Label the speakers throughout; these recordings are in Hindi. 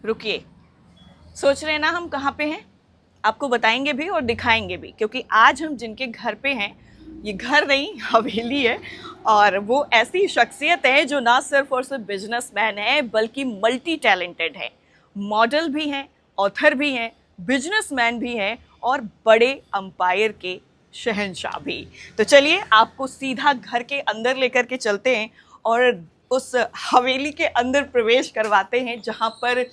Speaker 1: रुकिए, सोच रहे हैं ना हम कहाँ पे हैं? आपको बताएंगे भी और दिखाएंगे भी, क्योंकि आज हम जिनके घर पे हैं, ये घर नहीं हवेली है। और वो ऐसी शख्सियत है जो ना सिर्फ और सिर्फ बिजनेसमैन है बल्कि मल्टी टैलेंटेड है। मॉडल भी हैं, ऑथर भी हैं, बिजनेसमैन भी हैं और बड़े अंपायर के शहंशाह भी। तो चलिए आपको सीधा घर के अंदर लेकर के चलते हैं और उस हवेली के अंदर प्रवेश करवाते हैं जहाँ पर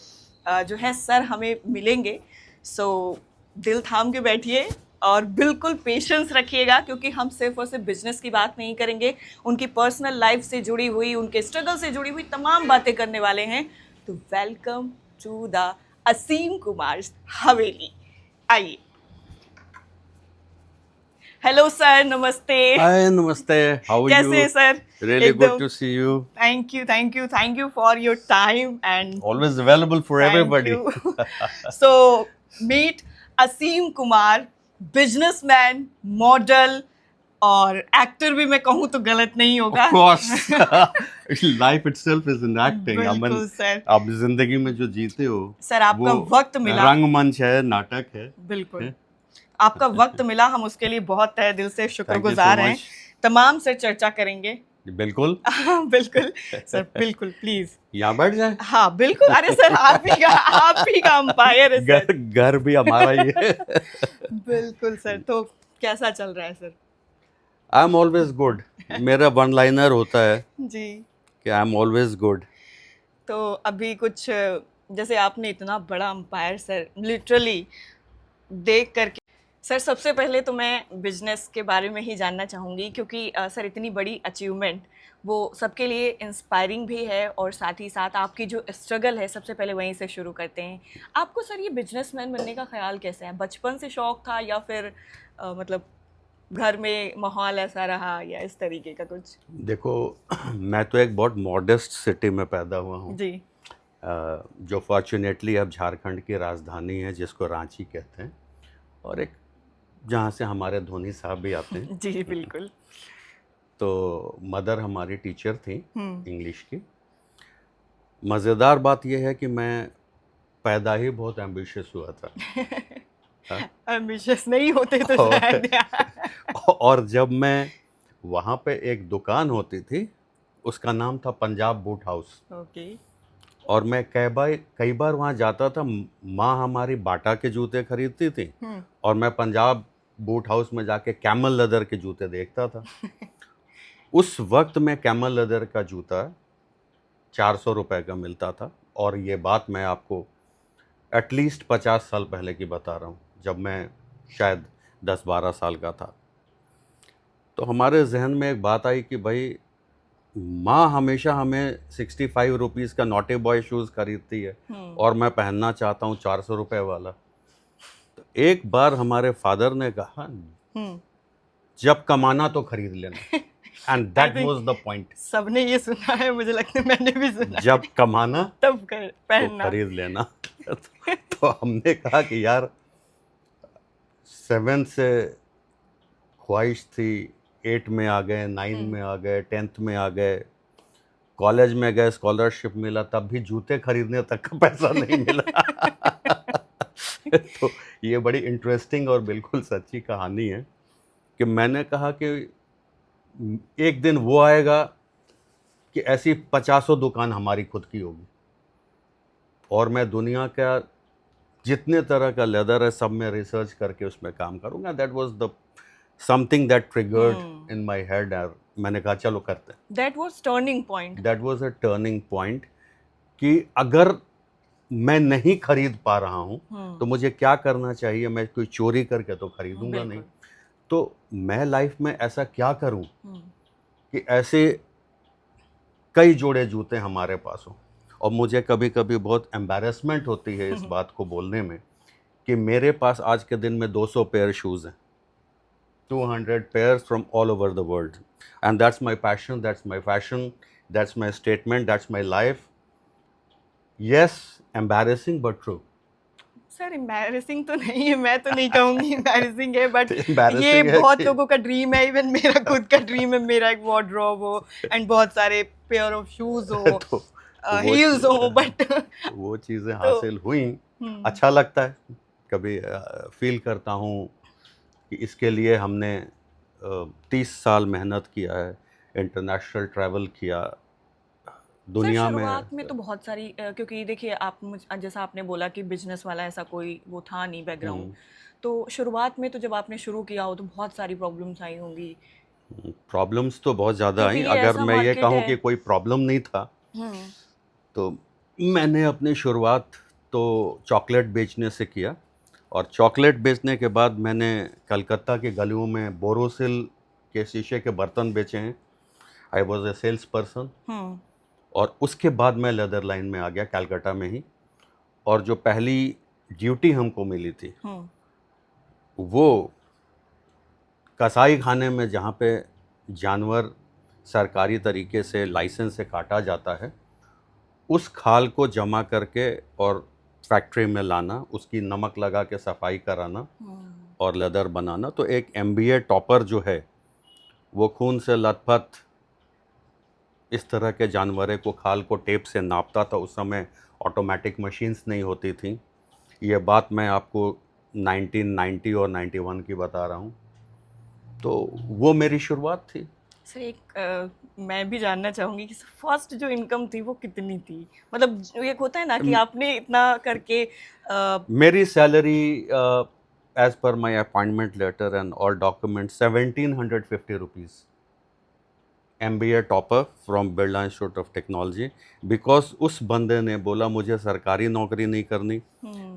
Speaker 1: जो है सर हमें मिलेंगे। सो दिल थाम के बैठिए और बिल्कुल पेशेंस रखिएगा, क्योंकि हम सिर्फ और सिर्फ बिजनेस की बात नहीं करेंगे, उनकी पर्सनल लाइफ से जुड़ी हुई, उनके स्ट्रगल से जुड़ी हुई तमाम बातें करने वाले हैं। तो welcome to the Asim Kumar Haveli. आइए। हेलो सर, नमस्ते।
Speaker 2: हाय, नमस्ते। हाउ आर
Speaker 1: कैसे
Speaker 2: यू?
Speaker 1: हैं sir?
Speaker 2: Really good to see you.
Speaker 1: Thank you for your time and
Speaker 2: Always available for everybody.
Speaker 1: So meet Asim Kumar, businessman, model और एक्टर भी मैं कहूँ तो गलत नहीं होगा।
Speaker 2: Of course. Life itself is an acting.
Speaker 1: बिल्कुल सर।
Speaker 2: आप जिंदगी में जो जीते हो
Speaker 1: सर आपका
Speaker 2: वो
Speaker 1: वक्त मिला।
Speaker 2: रंगमंच है, नाटक है।
Speaker 1: बिल्कुल आपका वक्त मिला, हम उसके लिए बहुत तहे दिल से शुक्रगुजार
Speaker 2: so
Speaker 1: हैं।
Speaker 2: much.
Speaker 1: तमाम से चर्चा करेंगे।
Speaker 2: बिल्कुल।
Speaker 1: बिल्कुल सर, बिल्कुल प्लीज।
Speaker 2: यहाँ बैठ जाए।
Speaker 1: हाँ बिल्कुल, अरे सर आप ही का अंपायर है सर।
Speaker 2: घर भी हमारा ही है।
Speaker 1: बिल्कुल सर। तो कैसा चल रहा है sir?
Speaker 2: I am always good. मेरा वन लाइनर होता है
Speaker 1: जी।
Speaker 2: कि आई एम ऑलवेज गुड।
Speaker 1: तो अभी कुछ, जैसे आपने इतना बड़ा अंपायर सर लिटरली देख करके, सर सबसे पहले तो मैं बिजनेस के बारे में ही जानना चाहूँगी, क्योंकि सर इतनी बड़ी अचीवमेंट वो सबके लिए इंस्पायरिंग भी है और साथ ही साथ आपकी जो स्ट्रगल है, सबसे पहले वहीं से शुरू करते हैं। आपको सर ये बिजनेसमैन बनने का ख्याल कैसे है? बचपन से शौक था या फिर मतलब घर में माहौल ऐसा रहा या इस तरीके का कुछ?
Speaker 2: देखो, मैं तो एक बहुत मॉडेस्ट सिटी में पैदा हुआ हूँ
Speaker 1: जी।
Speaker 2: जो फॉर्चुनेटली अब झारखंड की राजधानी है, जिसको रांची कहते हैं, और एक जहाँ से हमारे धोनी साहब भी आते हैं।
Speaker 1: जी बिल्कुल।
Speaker 2: तो मदर हमारी टीचर थी इंग्लिश की। मज़ेदार बात यह है कि मैं पैदा ही बहुत एम्बिशियस हुआ था।
Speaker 1: एम्बिशियस नहीं होते तो शायद।
Speaker 2: और जब मैं वहाँ पे एक दुकान होती थी, उसका नाम था पंजाब बूट हाउस।
Speaker 1: ओके।
Speaker 2: और मैं कई बार वहाँ जाता था। माँ हमारी बाटा के जूते खरीदती थी और मैं पंजाब बूट हाउस में जाके कैमल लेदर के जूते देखता था। उस वक्त में कैमल लेदर का जूता 400 रुपए का मिलता था। और ये बात मैं आपको एटलीस्ट 50 साल पहले की बता रहा हूँ, जब मैं शायद 10-12 साल का था। तो हमारे जहन में एक बात आई कि भाई, माँ हमेशा हमें 65 रुपीज़ का नॉटी बॉय शूज़ खरीदती है और मैं पहनना चाहता हूँ 400 रुपये वाला। तो एक बार हमारे फादर ने कहा, जब कमाना तो खरीद लेना। And that was the point.
Speaker 1: सबने ये सुना है, मुझे लगता है मैंने भी सुना।
Speaker 2: जब कमाना
Speaker 1: तब पहनना,
Speaker 2: तो खरीद लेना। तो हमने कहा कि यार, 7 से ख्वाहिश थी, 8 में आ गए, 9 में आ गए, 10th में आ गए, कॉलेज में गए, स्कॉलरशिप मिला, तब भी जूते खरीदने तक का पैसा नहीं मिला। तो ये बड़ी इंटरेस्टिंग और बिल्कुल सच्ची कहानी है कि मैंने कहा कि एक दिन वो आएगा कि ऐसी 50 दुकान हमारी खुद की होगी और मैं दुनिया का जितने तरह का लेदर है सब में रिसर्च करके उसमें काम करूँगा। That was the something that triggered in my head. मैंने कहा चलो करते हैं।
Speaker 1: That was turning point.
Speaker 2: That was a turning point कि अगर मैं नहीं खरीद पा रहा हूँ तो मुझे क्या करना चाहिए। मैं कोई चोरी करके तो खरीदूंगा नहीं। तो मैं लाइफ में ऐसा क्या करूं कि ऐसे कई जोड़े जूते हमारे पास हों। और मुझे कभी कभी बहुत एम्बैरेसमेंट होती है इस बात को बोलने में कि मेरे पास आज के दिन में 200 पेयर शूज़ हैं, 200 pairs from all over the world. And that's my passion, that's my fashion, that's my statement, that's my life. Yes, embarrassing but true.
Speaker 1: Sir embarrassing तो नहीं है, मैं तो नहीं कहूँगी एम्बैरेसिंग है, बट ये
Speaker 2: है
Speaker 1: बहुत लोगों का ड्रीम है। इवन मेरा खुद का ड्रीम है, मेरा एक वार्डरोब हो एंड बहुत सारे पेयर ऑफ शूज हो। हील्स हो बट
Speaker 2: वो चीज़ें
Speaker 1: तो
Speaker 2: हासिल हुई। अच्छा लगता है, कभी फील करता हूँ कि इसके लिए हमने 30 साल मेहनत किया है, इंटरनेशनल ट्रैवल किया
Speaker 1: सर
Speaker 2: दुनिया में।
Speaker 1: शुरुआत में तो बहुत सारी क्योंकि देखिए आप जैसा आपने बोला कि बिजनेस वाला ऐसा कोई वो था नहीं बैकग्राउंड, तो शुरुआत में तो जब आपने शुरू किया हो तो बहुत सारी प्रॉब्लम्स आई होंगी
Speaker 2: प्रॉब्लम्स तो बहुत ज़्यादा
Speaker 1: क्योंकि
Speaker 2: आई।
Speaker 1: ये
Speaker 2: अगर
Speaker 1: ऐसा
Speaker 2: मैं ये
Speaker 1: मार्केट
Speaker 2: कहूँ
Speaker 1: है।
Speaker 2: कि कोई प्रॉब्लम नहीं था,
Speaker 1: हम्म।
Speaker 2: तो मैंने अपनी शुरुआत तो चॉकलेट बेचने से किया, और चॉकलेट बेचने के बाद मैंने कलकत्ता की गलियों में बोरोसिल के शीशे के बर्तन बेचे हैं। I was a sales person.
Speaker 1: Hmm.
Speaker 2: और उसके बाद मैं लेदर लाइन में आ गया कलकत्ता में ही। और जो पहली ड्यूटी हमको मिली थी
Speaker 1: हम्म।
Speaker 2: वो कसाई खाने में, जहाँ पे जानवर सरकारी तरीके से लाइसेंस से काटा जाता है, उस खाल को जमा करके और फैक्ट्री में लाना, उसकी नमक लगा के सफाई कराना और लेदर बनाना। तो एक एमबीए टॉपर जो है वो खून से लथपथ इस तरह के जानवरों को, खाल को टेप से नापता था। उस समय ऑटोमेटिक मशीन्स नहीं होती थी। ये बात मैं आपको 1990 और 91 की बता रहा हूँ। तो वो मेरी शुरुआत थी।
Speaker 1: सर एक मैं भी जानना चाहूंगी कि फर्स्ट जो इनकम थी वो कितनी थी, मतलब एक होता है ना कि आपने इतना करके
Speaker 2: मेरी सैलरी एज पर my appointment letter and all document 1750 rupees. MBA topper from Birla institute of technology. Because उस बंदे ने बोला मुझे सरकारी नौकरी नहीं करनी,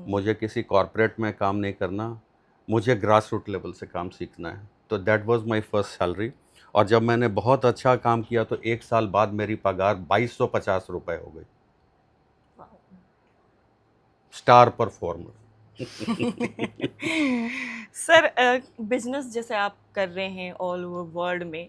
Speaker 2: मुझे किसी कॉरपोरेट में काम नहीं करना, मुझे ग्रास रूट लेवल से काम सीखना है। तो that was my first salary. और जब मैंने बहुत अच्छा काम किया तो 1 साल बाद मेरी पगार 2250 रुपये हो गई। Star performer.
Speaker 1: सर बिजनेस जैसे आप कर रहे हैं ऑल ओवर वर्ल्ड में,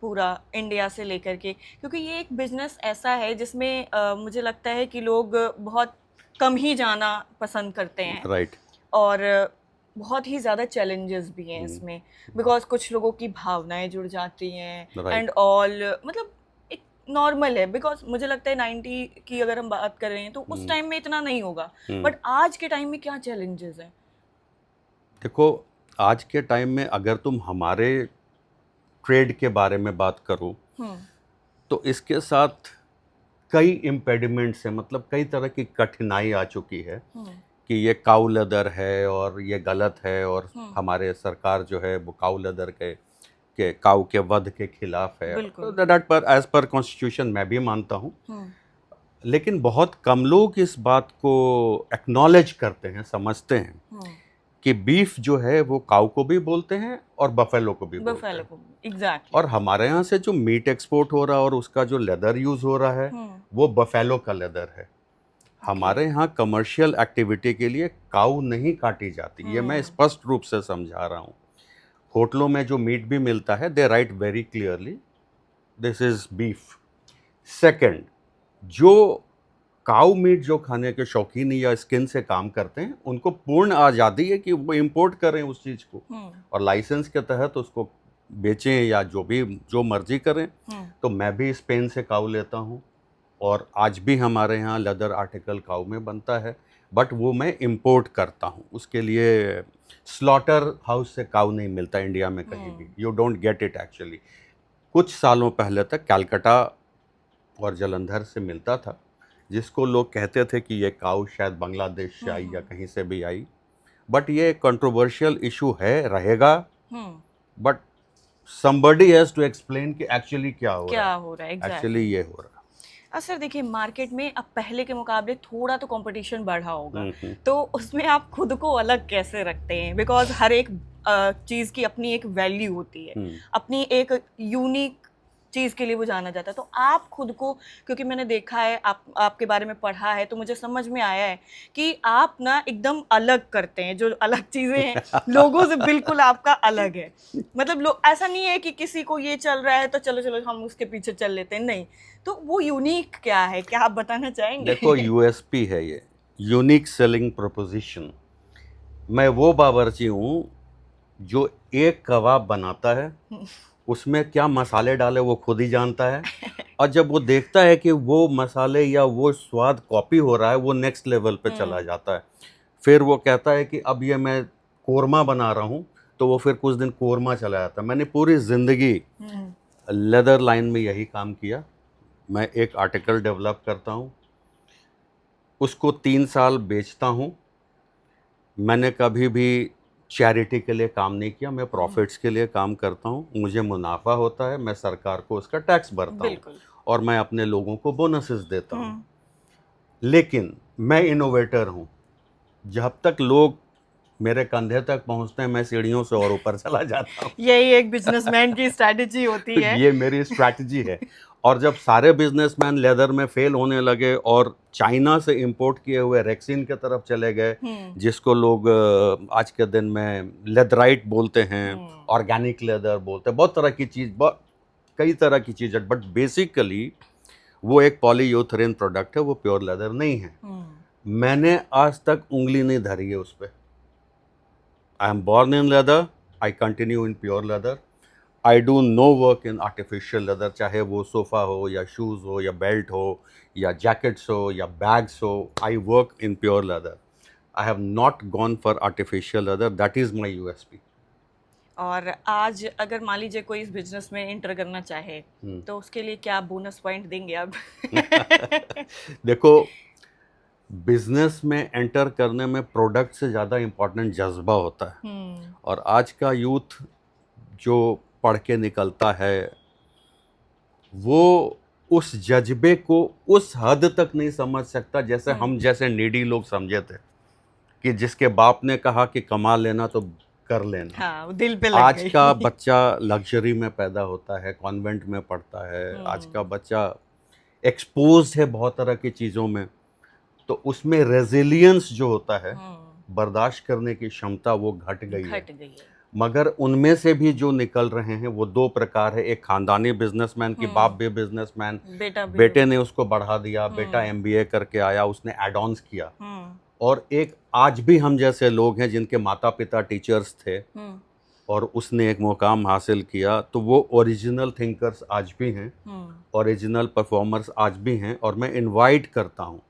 Speaker 1: पूरा इंडिया से लेकर के, क्योंकि ये एक बिजनेस ऐसा है जिसमें मुझे लगता है कि लोग बहुत कम ही जाना पसंद करते हैं
Speaker 2: राइट।
Speaker 1: और बहुत ही ज़्यादा चैलेंजेस भी हैं इसमें, बिकॉज कुछ लोगों की भावनाएं जुड़ जाती हैं
Speaker 2: Right.
Speaker 1: एंड ऑल, मतलब एक नॉर्मल है। बिकॉज मुझे लगता है 90 की अगर हम बात कर रहे हैं तो उस टाइम में इतना नहीं होगा, बट आज के टाइम में क्या चैलेंजेस हैं?
Speaker 2: देखो, आज के टाइम में अगर तुम हमारे ट्रेड के बारे में बात करो तो इसके साथ कई इम्पेडिमेंट्स हैं, मतलब कई तरह की कठिनाई आ चुकी है कि ये काऊ लेदर है और ये गलत है, और हमारे सरकार जो है वो काऊ लेदर के काऊ के वध के खिलाफ है।
Speaker 1: बिल्कुल।
Speaker 2: तो दैट पर एज पर कॉन्स्टिट्यूशन मैं भी मानता हूँ, लेकिन बहुत कम लोग इस बात को एक्नॉलेज करते हैं, समझते हैं कि बीफ जो है वो काऊ को भी बोलते हैं और बफेलो को भी बोलते
Speaker 1: बफेलो
Speaker 2: हैं।
Speaker 1: को, एग्जैक्टली।
Speaker 2: और हमारे यहाँ से जो मीट एक्सपोर्ट हो रहा है और उसका जो लेदर यूज हो रहा है वो बफेलो का लेदर है। हमारे यहाँ कमर्शियल एक्टिविटी के लिए काऊ नहीं काटी जाती, ये मैं स्पष्ट रूप से समझा रहा हूँ। होटलों में जो मीट भी मिलता है they write very clearly this is beef. Second, जो काऊ मीट जो खाने के शौकीन या स्किन से काम करते हैं उनको पूर्ण आज़ादी है कि वो इंपोर्ट करें उस चीज़ को और लाइसेंस के तहत उसको बेचें या जो मर्जी करें। तो मैं भी स्पेन से काऊ लेता हूँ और आज भी हमारे यहाँ लेदर आर्टिकल काऊ में बनता है, बट वो मैं इंपोर्ट करता हूँ। उसके लिए स्लॉटर हाउस से काऊ नहीं मिलता इंडिया में कहीं भी, you don't get it actually. कुछ सालों पहले तक कलकत्ता और जालंधर से मिलता था, जिसको लोग कहते थे कि ये काऊ शायद बांग्लादेश से आई या कहीं से भी आई। बट ये कंट्रोवर्शियल इशू है, रहेगा, but somebody has to explain कि एक्चुअली क्या हो रहा है। एक्चुअली ये हो रहा है।
Speaker 1: सर देखिए मार्केट में अब पहले के मुकाबले थोड़ा तो कंपटीशन बढ़ा होगा, तो उसमें आप खुद को अलग कैसे रखते हैं? बिकॉज हर एक चीज़ की अपनी एक वैल्यू होती है, अपनी एक यूनिक चीज़ के लिए वो जाना जाता है। तो आप खुद को, क्योंकि मैंने देखा है, आपके बारे में पढ़ा है, तो मुझे समझ में आया है कि आप ना एकदम अलग करते हैं, जो अलग चीज़ें हैं लोगों से बिल्कुल आपका अलग है। मतलब लोग, ऐसा नहीं है कि किसी को ये चल रहा है तो चलो चलो हम उसके पीछे चल लेते हैं, नहीं। तो वो यूनिक क्या है, क्या आप बताना चाहेंगे?
Speaker 2: देखो, यूएसपी है ये, यूनिक सेलिंग प्रोपोजिशन। मैं वो बावर्ची हूँ जो एक कबाब बनाता है, उसमें क्या मसाले डाले वो खुद ही जानता है। और जब वो देखता है कि वो मसाले या वो स्वाद कॉपी हो रहा है, वो नेक्स्ट लेवल पे चला जाता है। फिर वो कहता है कि अब ये मैं कोरमा बना रहा हूँ, तो वो फिर कुछ दिन कोरमा चला जाता है। मैंने पूरी ज़िंदगी लेदर लाइन में यही काम किया। मैं एक आर्टिकल डेवलप करता हूँ, उसको 3 साल बेचता हूँ। मैंने कभी भी चैरिटी के लिए काम नहीं किया, मैं प्रॉफिट्स के लिए काम करता हूँ। मुझे मुनाफा होता है, मैं सरकार को उसका टैक्स भरता हूँ और मैं अपने लोगों को बोनसेस देता हूँ। लेकिन मैं इनोवेटर हूँ। जब तक लोग मेरे कंधे तक पहुँचते हैं, मैं सीढ़ियों से और ऊपर चला जाता हूँ।
Speaker 1: यही एक बिजनेसमैन की स्ट्रैटेजी होती है।
Speaker 2: ये मेरी स्ट्रैटेजी है। और जब सारे बिजनेसमैन लेदर में फेल होने लगे और चाइना से इंपोर्ट किए हुए रेक्सिन की तरफ चले गए, जिसको लोग आज के दिन में लेदराइट बोलते हैं, ऑर्गेनिक लेदर बोलते हैं, बहुत तरह की चीज़, कई तरह की चीज़ है, बट बेसिकली वो एक पॉलीयूरेथेन प्रोडक्ट है, वो प्योर लेदर नहीं है। मैंने आज तक उंगली नहीं धरी है उस पर। I am born in leather, I continue in pure leather. I do no work in artificial leather, चाहे वो सोफ़ा हो या शूज़ हो या बेल्ट हो या जैकेट्स हो या बैग्स हो। I work in pure leather. I have not gone for artificial leather, that is my USP।
Speaker 1: और आज अगर मान लीजिए कोई इस बिजनेस में एंटर करना चाहे तो उसके लिए क्या बोनस पॉइंट देंगे आप?
Speaker 2: देखो, बिजनेस में एंटर करने में प्रोडक्ट से ज़्यादा इम्पोर्टेंट जज्बा होता है। और आज का यूथ जो पढ़ के निकलता है, वो उस जज्बे को उस हद तक नहीं समझ सकता जैसे हम जैसे नीडी लोग समझे थे, कि जिसके बाप ने कहा कि कमा लेना तो कर लेना।
Speaker 1: हाँ, वो दिल पे लग
Speaker 2: आज
Speaker 1: गई।
Speaker 2: का बच्चा लग्जरी में पैदा होता है, कॉन्वेंट में पढ़ता है। आज का बच्चा एक्सपोज है बहुत तरह की चीज़ों में, तो उसमें रेजिलियंस जो होता है, बर्दाश्त करने की क्षमता, वो घट गई है। मगर उनमें से भी जो निकल रहे हैं वो 2 प्रकार है। एक खानदानी बिजनेसमैन की, बाप भी बिजनेसमैन, बेटे ने उसको बढ़ा दिया, बेटा MBA करके आया, उसने एड ऑन्स किया। और एक आज भी हम जैसे लोग हैं जिनके माता पिता टीचर्स थे और उसने एक मुकाम हासिल किया, तो वो ओरिजिनल थिंकर्स आज भी हैं, ओरिजिनल परफॉर्मर्स आज भी हैं। और मैं इनवाइट करता हूँ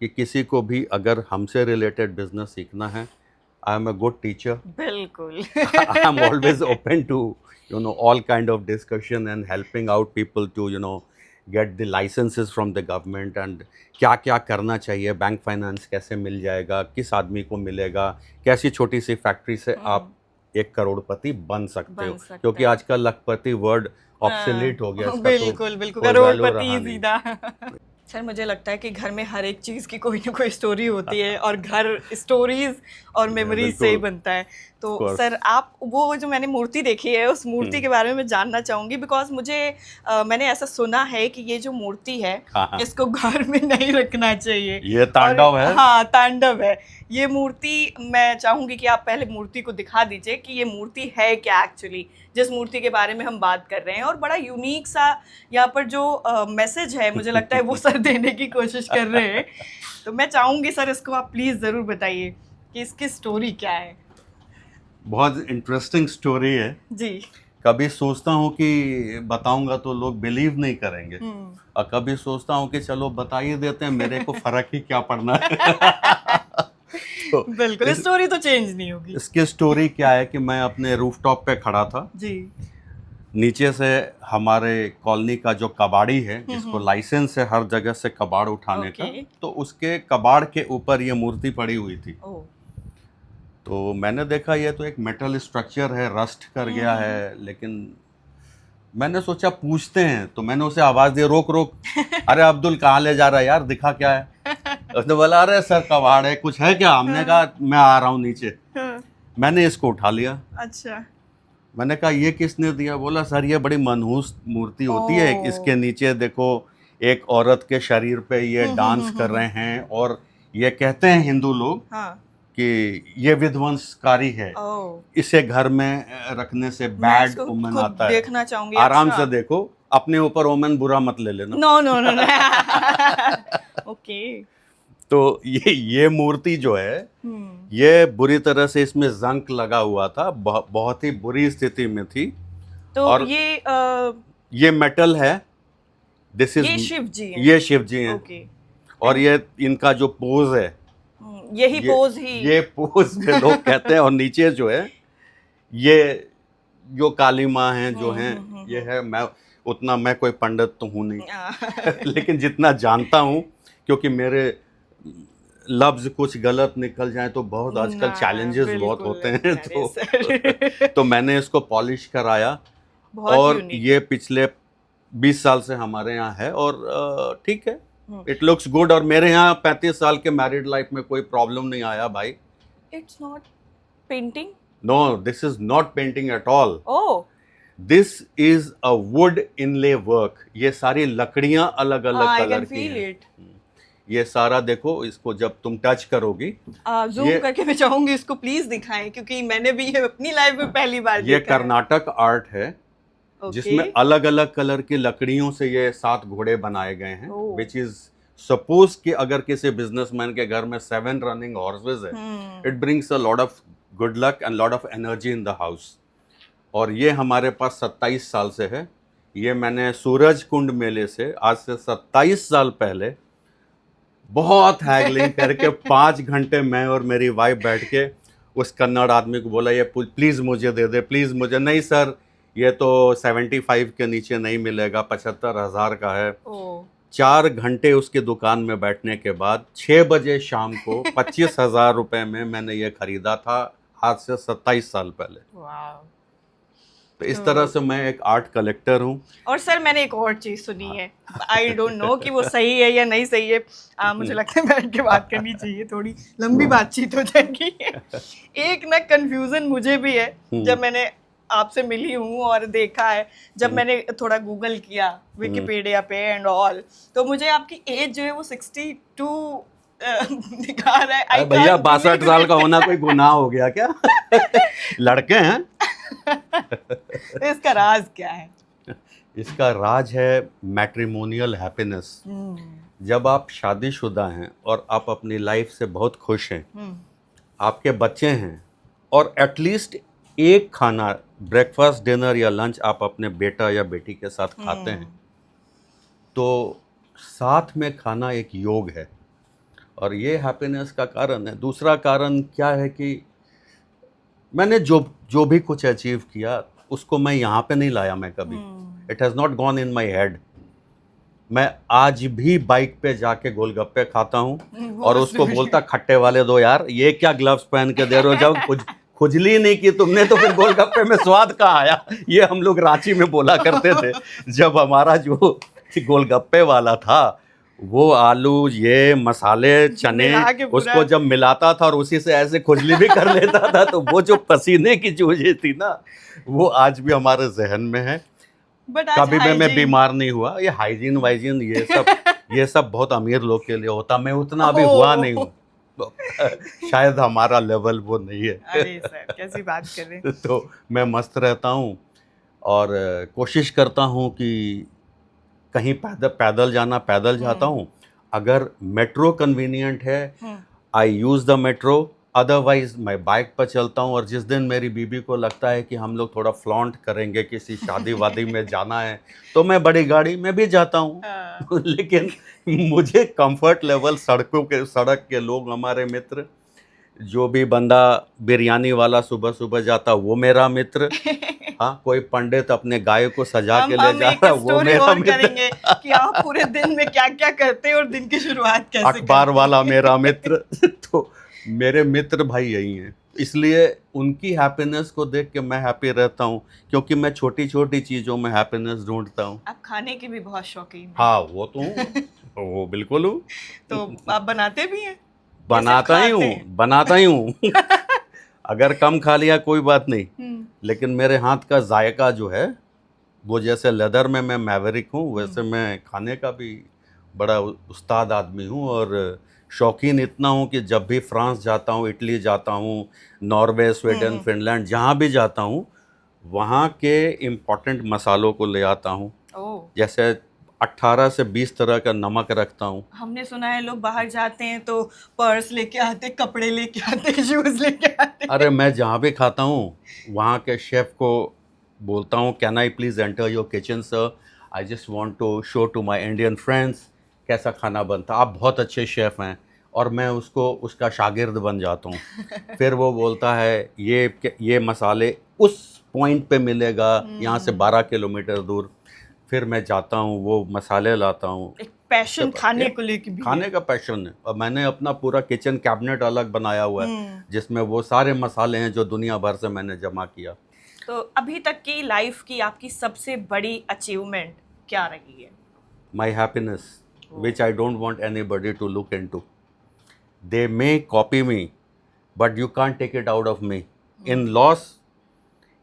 Speaker 2: कि किसी को भी अगर हमसे रिलेटेड बिजनेस सीखना है, I am a good teacher.
Speaker 1: बिल्कुल।
Speaker 2: I am always open to, all kind of discussion and helping out people to, get the licenses from the government and क्या क्या करना चाहिए, बैंक फाइनेंस कैसे मिल जाएगा, किस आदमी को मिलेगा, कैसी छोटी सी फैक्ट्री से आप 1 करोड़पति बन सकते हो, क्योंकि आजकल लखपति वर्ड ऑब्सोलीट हो गया।
Speaker 1: बिल्कुल बिल्कुल, करोड़पति सीधा। सर, मुझे लगता है कि घर में हर एक चीज़ की कोई ना कोई स्टोरी होती है और घर स्टोरीज और मेमोरीज से ही बनता है। तो सर, आप वो जो मैंने मूर्ति देखी है, उस मूर्ति के बारे में जानना चाहूँगी, बिकॉज मैंने ऐसा सुना है कि ये जो मूर्ति है, इसको घर में नहीं रखना चाहिए।
Speaker 2: ये तांडव है।
Speaker 1: हाँ, तांडव है ये मूर्ति। मैं चाहूँगी कि आप पहले मूर्ति को दिखा दीजिए कि ये मूर्ति है क्या एक्चुअली, जिस मूर्ति के बारे में हम बात कर रहे हैं। और बड़ा यूनिक सा यहाँ पर जो मैसेज है, मुझे लगता है वो सर देने की कोशिश कर रहे हैं। तो मैं चाहूँगी सर, इसको आप प्लीज़ ज़रूर बताइए कि इसकी स्टोरी क्या है।
Speaker 2: बहुत इंटरेस्टिंग स्टोरी है जी। कभी सोचता हूँ कि बताऊंगा तो लोग बिलीव नहीं करेंगे, और कभी सोचता हूँ कि चलो बता ही देते हैं, मेरे को फर्क ही क्या पड़ना है। तो
Speaker 1: बिल्कुल, स्टोरी तो चेंज नहीं होगी।
Speaker 2: इसकी स्टोरी क्या है कि मैं अपने रूफटॉप पे खड़ा था जी। नीचे से हमारे कॉलोनी का जो कबाड़ी है, जिसको लाइसेंस है हर जगह से कबाड़ उठाने का, तो उसके कबाड़ के ऊपर ये मूर्ति पड़ी हुई थी। तो मैंने देखा ये तो एक मेटल स्ट्रक्चर है, रस्ट कर गया है, लेकिन मैंने सोचा पूछते हैं, तो मैंने उसे आवाज़ दी, रोक रोक। अरे अब्दुल, कहाँ ले जा रहा है यार, दिखा क्या है? उसने बोला, अरे सर कबाड़ है, कुछ है क्या? हमने कहा मैं आ रहा हूँ नीचे। मैंने इसको उठा लिया। अच्छा। मैंने कहा ये किसने दिया? बोला सर ये बड़ी मनहूस मूर्ति होती है, इसके नीचे देखो एक औरत के शरीर पे ये डांस कर रहे हैं, और ये कहते हैं हिंदू लोग कि ये विध्वंसकारी है, इसे घर में रखने से बैड ओमेन आता है। देखना चाहूंगी। आराम से देखो, अपने ऊपर ओमेन बुरा मत ले लेना।
Speaker 1: No no no. ओके।
Speaker 2: तो ये मूर्ति जो है, ये बुरी तरह से इसमें जंक लगा हुआ था, बहुत ही बुरी स्थिति में थी।
Speaker 1: तो
Speaker 2: और ये मेटल है, दिस इज,
Speaker 1: ये शिव जी हैं।
Speaker 2: ये शिव जी हैं।
Speaker 1: ओके।
Speaker 2: और ये इनका जो पोज है,
Speaker 1: यही पोज ही।
Speaker 2: ये पोज पे लोग कहते हैं। और नीचे जो है ये जो काली माँ हैं जो हैं, ये है। मैं कोई पंडित तो हूँ नहीं लेकिन जितना जानता हूँ, क्योंकि मेरे लफ्ज कुछ गलत निकल जाए तो बहुत आजकल चैलेंजेस बहुत होते हैं, तो मैंने इसको पॉलिश कराया। और ये पिछले 20 साल से हमारे यहाँ है और ठीक है, इट लुक्स गुड। और मेरे यहाँ 35 साल के मैरिड लाइफ में कोई प्रॉब्लम नहीं आया भाई।
Speaker 1: It's not painting?
Speaker 2: No, this is not painting at all.
Speaker 1: Oh,
Speaker 2: this is a wood inlay work. ये सारी लकड़ियां अलग अलग कलर की हैं। ये सारा देखो, इसको जब तुम टच करोगी,
Speaker 1: ज़ूम करके मैं चाहूंगी इसको प्लीज दिखाएं, क्योंकि मैंने भी ये अपनी लाइफ में पहली बार
Speaker 2: ये कर्नाटक आर्ट है, जिसमें अलग अलग कलर की लकड़ियों से ये 7 घोड़े बनाए गए हैं, विच इज सपोज कि अगर किसी बिजनेसमैन के घर में 7 रनिंग हॉर्सेस है, it brings a lot of good luck and lot of energy in the house. और ये हमारे पास 27 साल से है। ये मैंने सूरज कुंड मेले से आज से 27 साल पहले बहुत हैगलिंग करके 5 घंटे मैं और मेरी वाइफ बैठ के उस कन्नड़ आदमी को बोला, ये प्लीज़ मुझे दे दे, प्लीज़ मुझे। नहीं सर, ये तो 75 के नीचे नहीं मिलेगा, 75,000 का है। 4 घंटे उसकी दुकान में बैठने के बाद 6 बजे शाम को 25,000 रुपये में मैंने ये खरीदा था, आज से 27 साल पहले। तो इस तरह से मैं एक आर्ट कलेक्टर हूँ।
Speaker 1: और सर मैंने एक और चीज़ सुनी है, आई डोंट नो कि वो सही है या नहीं सही है, मुझे लगता है बैठ के बात करनी चाहिए, थोड़ी लंबी बातचीत हो जाएगी। एक ना कंफ्यूजन मुझे भी है, जब मैंने आपसे मिली हूँ और देखा है, जब मैंने थोड़ा गूगल किया विकिपीडिया पे एंड ऑल, तो मुझे आपकी एज जो है वो 62 दिखा रहा है।
Speaker 2: भैया 62 साल का होना कोई गुनाह हो गया क्या? लड़के हैं।
Speaker 1: इसका राज क्या है?
Speaker 2: इसका राज है मैट्रिमोनियल हैप्पीनेस। जब आप शादीशुदा हैं और आप अपनी लाइफ से बहुत खुश हैं, आपके बच्चे हैं, और एटलीस्ट एक खाना ब्रेकफास्ट, डिनर या लंच आप अपने बेटा या बेटी के साथ खाते हैं, तो साथ में खाना एक योग है और ये हैप्पीनेस का कारण है। दूसरा कारण क्या है कि मैंने जो भी कुछ अचीव किया उसको मैं यहाँ पे नहीं लाया मैं कभी। It has not gone in my head. मैं आज भी बाइक पे जाके गोलगप्पे खाता हूँ और उसको बोलता, खट्टे वाले दो यार, ये क्या ग्लव्स पहन के दे रहे हो, जब खुजली नहीं की तुमने तो फिर गोलगप्पे में स्वाद कहाँ आया। ये हम लोग रांची में बोला करते थे, जब हमारा जो गोलगप्पे वाला था वो आलू, ये मसाले, चने, उसको जब मिलाता था और उसी से ऐसे खुजली भी कर लेता था, तो वो जो पसीने की चूजे थी ना, वो आज भी हमारे जहन में है। कभी भी मैं बीमार नहीं हुआ। ये हाइजीन वाइजीन ये सब बहुत अमीर लोग के लिए होता, मैं उतना अभी हुआ नहीं हूँ। शायद हमारा लेवल वो नहीं है।
Speaker 1: अरे सर कैसी बात कर रहे हैं।
Speaker 2: तो मैं मस्त रहता हूँ और कोशिश करता हूँ कि कहीं पैदल जाना, पैदल जाता हूँ। अगर मेट्रो कन्वीनियंट है, आई यूज़ द मेट्रो, अदरवाइज मैं बाइक पर चलता हूँ। और जिस दिन मेरी बीबी को लगता है कि हम लोग थोड़ा फ्लॉन्ट करेंगे, किसी शादी वादी में जाना है, तो मैं बड़ी गाड़ी में भी जाता हूँ। लेकिन मुझे कंफर्ट लेवल सड़क के लोग, हमारे मित्र, जो भी बंदा बिरयानी वाला सुबह सुबह जाता वो मेरा मित्र। हाँ, कोई पंडित अपने गाय को सजा के ले जा रहा वो मेरा मित्र।
Speaker 1: करेंगे कि आप पूरे दिन में क्या क्या करते हैं और दिन की शुरुआत कैसे
Speaker 2: अखबार वाला मेरा मित्र। तो मेरे मित्र भाई यही हैं, इसलिए उनकी हैप्पीनेस को देख के मैं हैप्पी रहता हूँ, क्योंकि मैं छोटी छोटी चीज़ों में हैप्पीनेस ढूंढता हूँ।
Speaker 1: आप खाने की भी बहुत शौकीन हैं।
Speaker 2: हाँ, वो तो हूँ, वो बिल्कुल हूँ।
Speaker 1: तो आप बनाते भी हैं?
Speaker 2: बनाता ही हूँ। अगर कम खा लिया कोई बात नहीं, लेकिन मेरे हाथ का जायका जो है वो, जैसे लेदर में मैं मैवरिक हूँ, वैसे मैं खाने का भी बड़ा उस्ताद आदमी हूँ। और शौकीन इतना हूँ कि जब भी फ्रांस जाता हूँ, इटली जाता हूँ, नॉर्वे, स्वीडन, फिनलैंड, जहाँ भी जाता हूँ, वहाँ के इम्पोर्टेंट मसालों को ले आता हूँ। जैसे 18 से 20 तरह का नमक रखता हूँ।
Speaker 1: हमने सुना है लोग बाहर जाते हैं तो पर्स लेके आते, कपड़े लेके आते, शूज लेके आते।
Speaker 2: अरे मैं जहाँ भी खाता हूँ वहाँ के शेफ को बोलता हूँ can I please enter your kitchen sir, I just want to show to my Indian friends कैसा खाना बनता, आप बहुत अच्छे शेफ़ हैं, और मैं उसका शागिर्द बन जाता हूँ। फिर वो बोलता है ये मसाले उस पॉइंट पे मिलेगा, यहाँ से 12 किलोमीटर दूर। फिर मैं जाता हूँ, वो मसाले लाता हूँ।
Speaker 1: एक पैशन खाने को लेके भी
Speaker 2: खाने
Speaker 1: है।
Speaker 2: का पैशन है, और मैंने अपना पूरा किचन कैबिनेट अलग बनाया हुआ है जिसमें वो सारे मसाले हैं जो दुनिया भर से मैंने जमा किया।
Speaker 1: तो अभी तक की लाइफ की आपकी सबसे बड़ी अचीवमेंट क्या रही है?
Speaker 2: My happiness, which I don't want anybody to look into. They may copy me, but you can't take it out of me. In loss,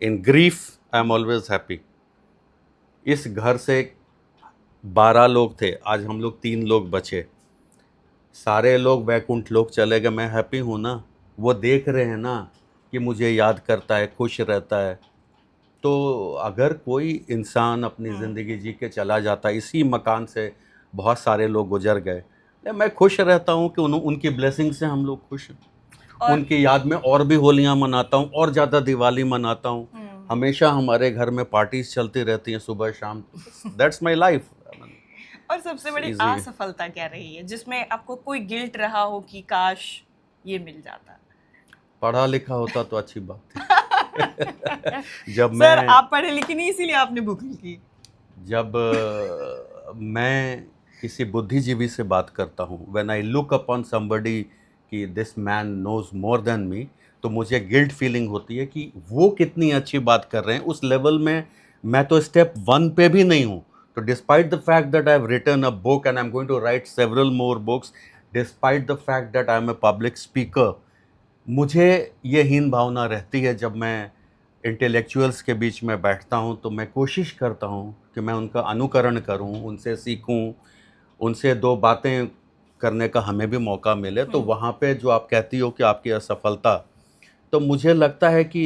Speaker 2: in grief, I am always happy. इस घर से 12 लोग थे, आज हम लोग 3 लोग बचे। सारे लोग वैकुंठ लोग चले गए, मैं हैप्पी हूँ ना। वो देख रहे हैं ना कि मुझे याद करता है, खुश रहता है। तो अगर कोई इंसान अपनी ज़िंदगी जी के चला जाता, इसी मकान से बहुत सारे लोग गुजर गए, मैं खुश रहता हूँ कि उनकी ब्लेसिंग से हम लोग खुश हैं। उनकी याद में और भी होलियाँ मनाता हूँ, और ज़्यादा दिवाली मनाता हूँ। हमेशा हमारे घर में पार्टीज चलती रहती हैं सुबह शाम। That's my life.
Speaker 1: और सबसे बड़ी असफलता क्या रही है जिसमें आपको कोई गिल्ट रहा हो कि काश ये मिल जाता?
Speaker 2: पढ़ा लिखा होता तो अच्छी बात थी। जब
Speaker 1: सर
Speaker 2: मैं
Speaker 1: आप पढ़े लिखे नहीं, इसीलिए आपने बुक लिखी।
Speaker 2: जब मैं किसी बुद्धिजीवी से बात करता हूँ, when I look upon somebody कि this man knows more than me, तो मुझे गिल्ट फीलिंग होती है कि वो कितनी अच्छी बात कर रहे हैं। उस लेवल में मैं तो स्टेप 1 पे भी नहीं हूँ। तो despite the fact that I have written a book and I am going to write several more books, despite the fact that I am a public speaker, मुझे ये हीन भावना रहती है। जब मैं इंटेलेक्चुअल्स के बीच में बैठता हूँ तो मैं कोशिश करता हूँ कि मैं उनका अनुकरण करूँ, उनसे सीखूँ, उनसे 2 बातें करने का हमें भी मौका मिले। तो वहाँ पे जो आप कहती हो कि आपकी असफलता, तो मुझे लगता है कि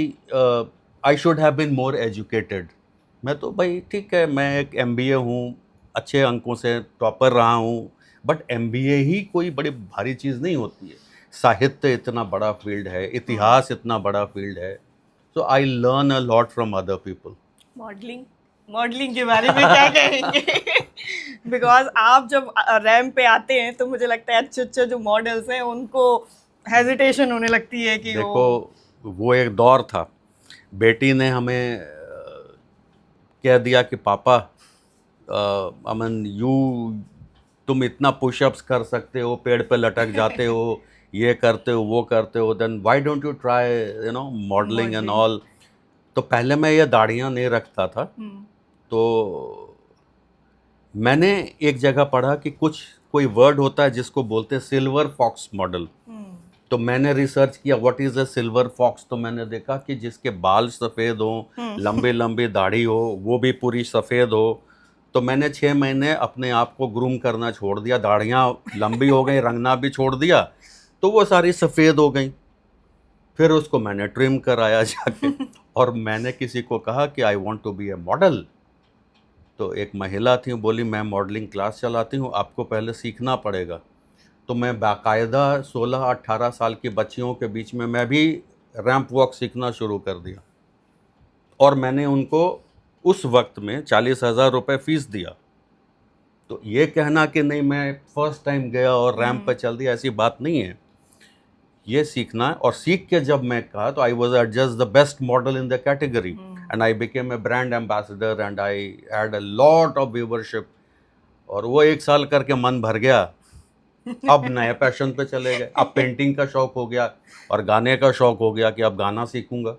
Speaker 2: I should have been more educated. मैं तो भाई ठीक है, मैं एक MBA हूँ, अच्छे अंकों से टॉपर रहा हूँ, बट MBA ही कोई बड़ी भारी चीज़ नहीं होती है। साहित्य इतना बड़ा फील्ड है, इतिहास इतना बड़ा फील्ड है। So I learn a lot from other people.
Speaker 1: Modelling के बारे में क्या कहेंगे? बिकॉज आप जब रैंप पे आते हैं तो मुझे लगता है अच्छे अच्छे जो मॉडल्स हैं उनको हेजिटेशन होने लगती है कि
Speaker 2: देखो, वो एक दौर था। बेटी ने हमें कह दिया कि पापा, अमन तुम इतना पुशअप्स कर सकते हो, पेड़ पे लटक जाते हो, ये करते हो, वो करते हो, then why don't you try modelling and all. तो पहले मैं ये दाढ़ियाँ नहीं रखता था। तो मैंने एक जगह पढ़ा कि कोई वर्ड होता है जिसको बोलते हैं सिल्वर फॉक्स मॉडल। तो मैंने रिसर्च किया what is a silver fox. तो मैंने देखा कि जिसके बाल सफ़ेद हों, लंबी लंबी दाढ़ी हो, वो भी पूरी सफ़ेद हो। तो मैंने 6 महीने अपने आप को ग्रूम करना छोड़ दिया, दाढ़ियाँ लंबी हो गई, रंगना भी छोड़ दिया, तो वो सारी सफ़ेद हो गई। फिर उसको मैंने ट्रिम कराया जाके, और मैंने किसी को कहा कि I want to be a model. तो एक महिला थी, बोली मैं मॉडलिंग क्लास चलाती हूँ, आपको पहले सीखना पड़ेगा। तो मैं बाकायदा 16-18 साल की बच्चियों के बीच में मैं भी रैंप वॉक सीखना शुरू कर दिया, और मैंने उनको उस वक्त में 40,000 रुपये फ़ीस दिया। तो ये कहना कि नहीं मैं फर्स्ट टाइम गया और रैंप पे चल दिया, ऐसी बात नहीं है। ये सीखना है, और सीख के जब मैं कहा तो I was adjust the best model in the category and I became a brand ambassador and I had a lot of viewership. और वो 1 साल करके मन भर गया। अब नए पैशन पे चले गए। अब पेंटिंग का शौक हो गया और गाने का शौक हो गया कि अब गाना सीखूंगा।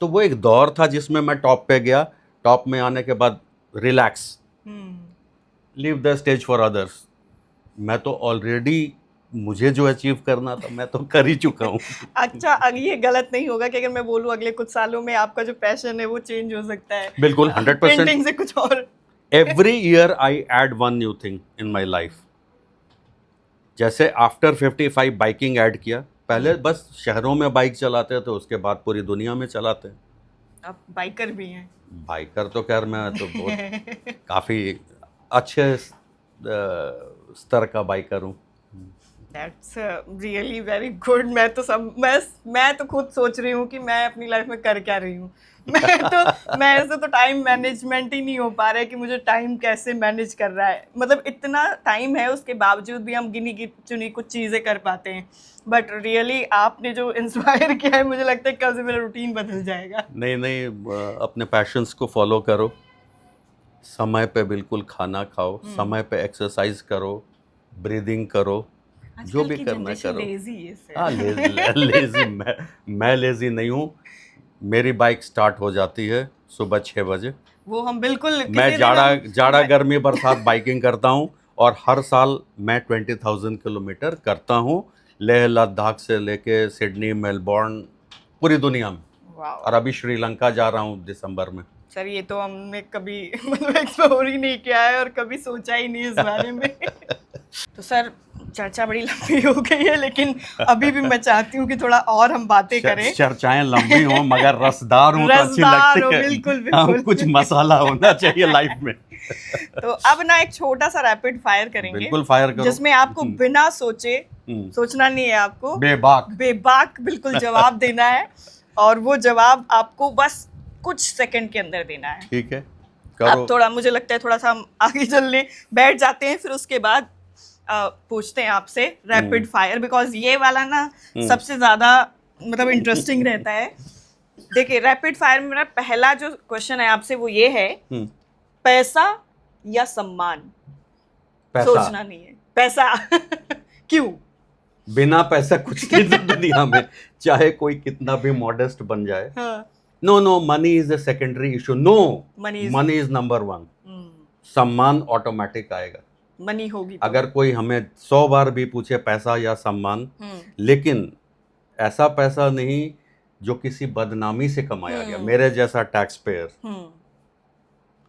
Speaker 2: तो वो एक दौर था जिसमें मैं टॉप पे गया। टॉप में आने के बाद relax, leave the stage for others. मैं तो ऑलरेडी, मुझे जो अचीव करना था मैं तो कर ही चुका हूँ।
Speaker 1: अच्छा, अगर ये गलत नहीं होगा कि अगर मैं बोलूँ अगले कुछ सालों में आपका जो पैशन है वो चेंज हो सकता है?
Speaker 2: बिल्कुल 100%।
Speaker 1: पेंटिंग से कुछ और?
Speaker 2: Every year I add one new thing in my life. जैसे आफ्टर 55 बाइकिंग ऐड किया। पहले बस शहरों में बाइक चलाते थे, उसके बाद पूरी दुनिया में चलाते हैं।
Speaker 1: आप बाइकर भी हैं?
Speaker 2: बाइकर तो खैर मैं तो बहुत काफ़ी अच्छे स्तर का बाइकर हूँ।
Speaker 1: That's really very good. मैं तो खुद सोच रही हूँ कि मैं अपनी लाइफ में कर क्या रही हूँ। मैं ऐसे तो टाइम मैनेजमेंट ही नहीं हो पा रहा है कि मुझे टाइम कैसे मैनेज कर रहा है। मतलब इतना टाइम है, उसके बावजूद भी हम गिनी की चुनी कुछ चीज़ें कर पाते हैं। बट रियली आपने जो इंस्पायर किया है, मुझे लगता है कल से मेरा रूटीन बदल जाएगा।
Speaker 2: नहीं नहीं, अपने पैशंस को फॉलो करो, समय पे बिल्कुल खाना खाओ, समय पे एक्सरसाइज करो, ब्रीदिंग करो, जो
Speaker 1: आजकल
Speaker 2: भी
Speaker 1: की
Speaker 2: करना
Speaker 1: जनरेशन
Speaker 2: करो।
Speaker 1: लेजी है
Speaker 2: हाँ,
Speaker 1: सर।
Speaker 2: लेजी मैं लेजी नहीं हूँ। मेरी बाइक स्टार्ट हो जाती है सुबह 6 बजे।
Speaker 1: वो हम बिल्कुल
Speaker 2: मैं
Speaker 1: किसी दिन
Speaker 2: जाड़ा
Speaker 1: हम
Speaker 2: जाड़ा गर्मी बरसात बाइकिंग करता हूँ, और हर साल मैं 20,000 किलोमीटर करता हूँ, लेह लद्दाख से लेके सिडनी, मेलबोर्न, पूरी दुनिया में।
Speaker 1: वाओ
Speaker 2: और अभी श्रीलंका जा रहा हूँ दिसंबर में।
Speaker 1: सर, ये तो हमने कभी मतलब एक्सप्लोर ही नहीं किया है और कभी सोचा ही नहीं इस बारे में। तो सर, चर्चा बड़ी लंबी हो गई है, लेकिन अभी भी मैं चाहती हूँ कि थोड़ा और हम बातें करें।
Speaker 2: चर्चाएं लंबी हों मगर रसदार हों तो अच्छी
Speaker 1: रसदार हो,
Speaker 2: लगती है।
Speaker 1: बिल्कुल
Speaker 2: हम
Speaker 1: बिल्कुल।
Speaker 2: कुछ मसाला होना चाहिए लाइफ में।
Speaker 1: तो अब ना एक छोटा सा रैपिड फायर करेंगे,
Speaker 2: बिल्कुल फायर करो।
Speaker 1: जिसमें आपको बिना सोचे,
Speaker 2: हम्म।
Speaker 1: सोचना नहीं है आपको,
Speaker 2: बेबाक।
Speaker 1: बेबाक बिल्कुल जवाब देना है, और वो जवाब आपको बस कुछ सेकंड के अंदर देना है।
Speaker 2: ठीक है,
Speaker 1: अब
Speaker 2: करो।
Speaker 1: थोड़ा मुझे लगता है थोड़ा सा हम आगे चलने बैठ जाते हैं, फिर उसके बाद पूछते हैं आपसे रैपिड फायर, बिकॉज ये वाला ना सबसे ज्यादा मतलब इंटरेस्टिंग रहता है। देखिए, रैपिड फायर में मेरा पहला जो क्वेश्चन है आपसे वो ये है, पैसा या सम्मान?
Speaker 2: पैसा।
Speaker 1: सोचना नहीं है, पैसा। क्यों?
Speaker 2: बिना पैसा कुछ नहीं था दुनिया में, चाहे कोई कितना भी मॉडेस्ट बन जाए।
Speaker 1: हाँ,
Speaker 2: no no, money is a secondary issue. No,
Speaker 1: Money is-
Speaker 2: money is number 1। सम्मान ऑटोमेटिक आएगा।
Speaker 1: मनी होगी तो।
Speaker 2: अगर कोई हमें 100 बार भी पूछे पैसा या सम्मान, लेकिन ऐसा पैसा नहीं जो किसी बदनामी से कमाया गया, मेरे जैसा टैक्स पेयर,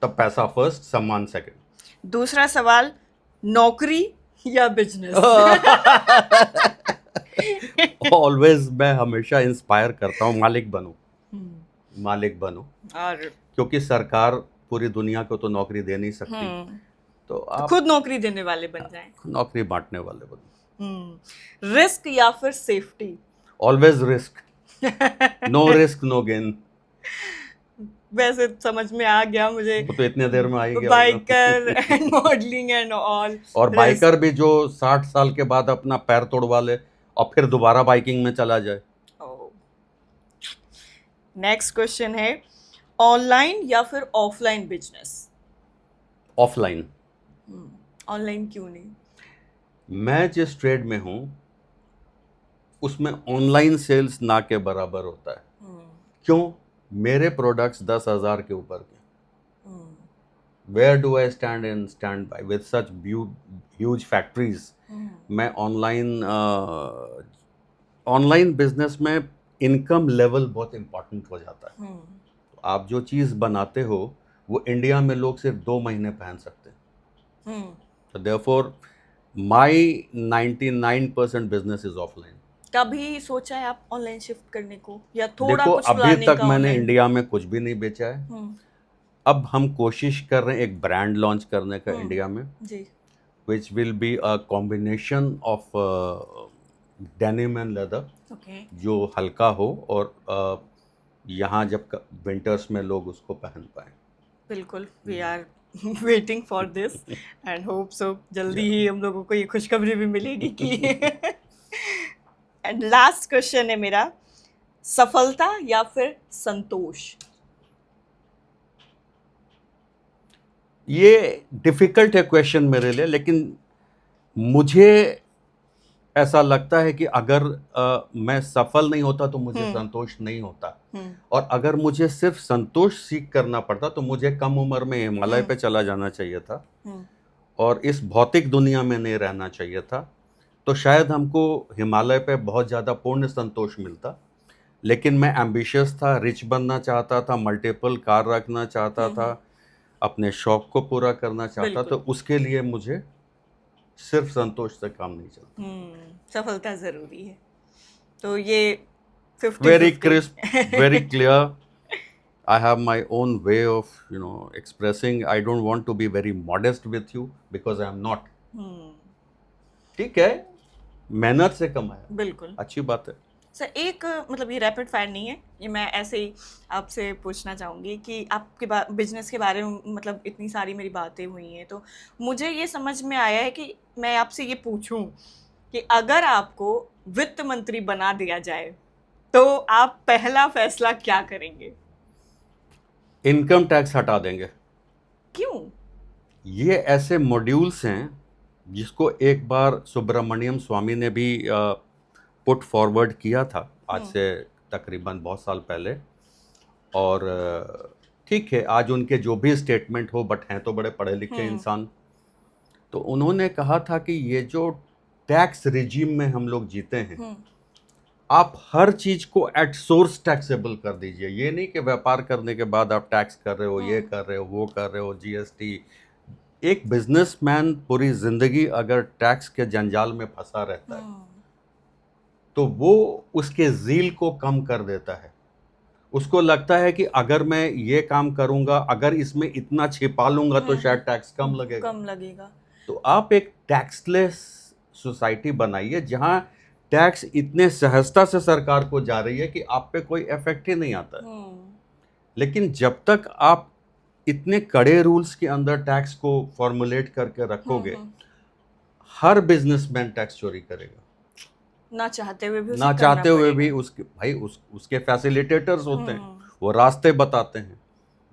Speaker 2: तब पैसा फर्स्ट, सम्मान सेकंड।
Speaker 1: दूसरा सवाल, नौकरी या बिजनेस?
Speaker 2: ऑलवेज मैं हमेशा इंस्पायर करता हूँ, मालिक बनो, मालिक बनो।
Speaker 1: और
Speaker 2: क्योंकि सरकार पूरी दुनिया को तो नौकरी दे नहीं सकती, तो
Speaker 1: तो
Speaker 2: आप
Speaker 1: खुद नौकरी देने वाले बन जाएं।
Speaker 2: नौकरी बांटने वाले बनो।
Speaker 1: रिस्क या फिर safety?
Speaker 2: Always risk, no risk no gain.
Speaker 1: वैसे समझ में आ गया मुझे,
Speaker 2: वो तो इतने देर में आ ही गया होगा।
Speaker 1: Biker and modelling and all.
Speaker 2: और बाइकर भी जो 60 साल के बाद अपना पैर तोड़वा ले और फिर दोबारा बाइकिंग में चला जाए।
Speaker 1: नेक्स्ट क्वेश्चन है, ऑनलाइन या फिर ऑफलाइन बिजनेस?
Speaker 2: ऑफलाइन।
Speaker 1: ऑनलाइन क्यों नहीं?
Speaker 2: मैं जिस ट्रेड में हूँ उसमें ऑनलाइन सेल्स ना के बराबर होता है। क्यों? मेरे प्रोडक्ट्स 10,000 के ऊपर के। Where do I stand by with such huge factories? मैं ऑनलाइन बिजनेस में इनकम लेवल बहुत इंपॉर्टेंट हो जाता है। तो आप जो चीज़ बनाते हो वो इंडिया में लोग सिर्फ 2 महीने पहन सकते हैं। तो therefore my 99% business is offline.
Speaker 1: कभी सोचा है आप ऑनलाइन शिफ्ट करने को, या थोड़ा
Speaker 2: देखो,
Speaker 1: कुछ
Speaker 2: अभी
Speaker 1: लाने
Speaker 2: तक
Speaker 1: का
Speaker 2: मैंने
Speaker 1: online?
Speaker 2: इंडिया में कुछ भी नहीं बेचा है। अब हम कोशिश कर रहे हैं एक ब्रांड लॉन्च करने का इंडिया में,
Speaker 1: जी।
Speaker 2: which will be a combination of denim and leather,
Speaker 1: okay,
Speaker 2: जो हल्का हो और यहाँ जब विंटर्स में लोग उसको पहन पाए।
Speaker 1: बिल्कुल, we are waiting for this and hope so जल्दी ही हम लोगों को ये खुशखबरी भी मिलेगी कि एंड लास्ट क्वेश्चन है मेरा, सफलता या फिर संतोष?
Speaker 2: ये डिफिकल्ट है क्वेश्चन मेरे लिए, लेकिन मुझे ऐसा लगता है कि अगर मैं सफल नहीं होता तो मुझे संतोष नहीं होता, और अगर मुझे सिर्फ संतोष सीख करना पड़ता तो मुझे कम उम्र में हिमालय पे चला जाना चाहिए था और इस भौतिक दुनिया में नहीं रहना चाहिए था। तो शायद हमको हिमालय पे बहुत ज़्यादा पूर्ण संतोष मिलता, लेकिन मैं एम्बिशियस था, रिच बनना चाहता था, मल्टीपल कार रखना चाहता था, अपने शौक को पूरा करना चाहता, तो उसके लिए मुझे सिर्फ संतोष से काम नहीं चलता।
Speaker 1: सफलता जरूरी है। तो ये 50-50।
Speaker 2: Very crisp, very clear. I have my own way of, expressing. I don't want to be very modest with you because I am not. ठीक है, मेहनत से कमाया,
Speaker 1: बिल्कुल।
Speaker 2: अच्छी बात है।
Speaker 1: सर एक मतलब ये रैपिड फायर नहीं है, ये मैं ऐसे ही आपसे पूछना चाहूँगी कि आपके बिजनेस के बारे में मतलब इतनी सारी मेरी बातें हुई हैं, तो मुझे ये समझ में आया है कि मैं आपसे ये पूछूं कि अगर आपको वित्त मंत्री बना दिया जाए तो आप पहला फैसला क्या करेंगे?
Speaker 2: इनकम टैक्स हटा देंगे।
Speaker 1: क्यों?
Speaker 2: ये ऐसे मॉड्यूल्स हैं जिसको एक बार सुब्रमण्यम स्वामी ने भी पुट फॉरवर्ड किया था, आज से तकरीबन बहुत साल पहले। और ठीक है, आज उनके जो भी स्टेटमेंट हो, बट हैं तो बड़े पढ़े लिखे इंसान। तो उन्होंने कहा था कि ये जो टैक्स रिजीम में हम लोग जीते हैं, आप हर चीज को एट सोर्स टैक्सेबल कर दीजिए। ये नहीं कि व्यापार करने के बाद आप टैक्स कर रहे हो, ये कर रहे हो, वो कर रहे हो, जीएसटी। एक बिजनेसमैन पूरी जिंदगी अगर टैक्स के जंजाल में फंसा रहता है तो वो उसके ज़ील को कम कर देता है। उसको लगता है कि अगर मैं ये काम करूंगा, अगर इसमें इतना छिपा लूंगा तो शायद टैक्स कम लगेगा। तो आप एक टैक्सलेस सोसाइटी बनाइए जहां टैक्स इतने सहजता से सरकार को जा रही है कि आप पे कोई इफेक्ट ही नहीं आता है। लेकिन जब तक आप इतने कड़े रूल्स के अंदर टैक्स को फॉर्मुलेट करके रखोगे, हर बिजनेसमैन टैक्स चोरी करेगा,
Speaker 1: ना चाहते हुए भी
Speaker 2: ना चाहते हुए भी। उसके भाई उसके फैसिलिटेटर्स होते हैं, वो रास्ते बताते हैं।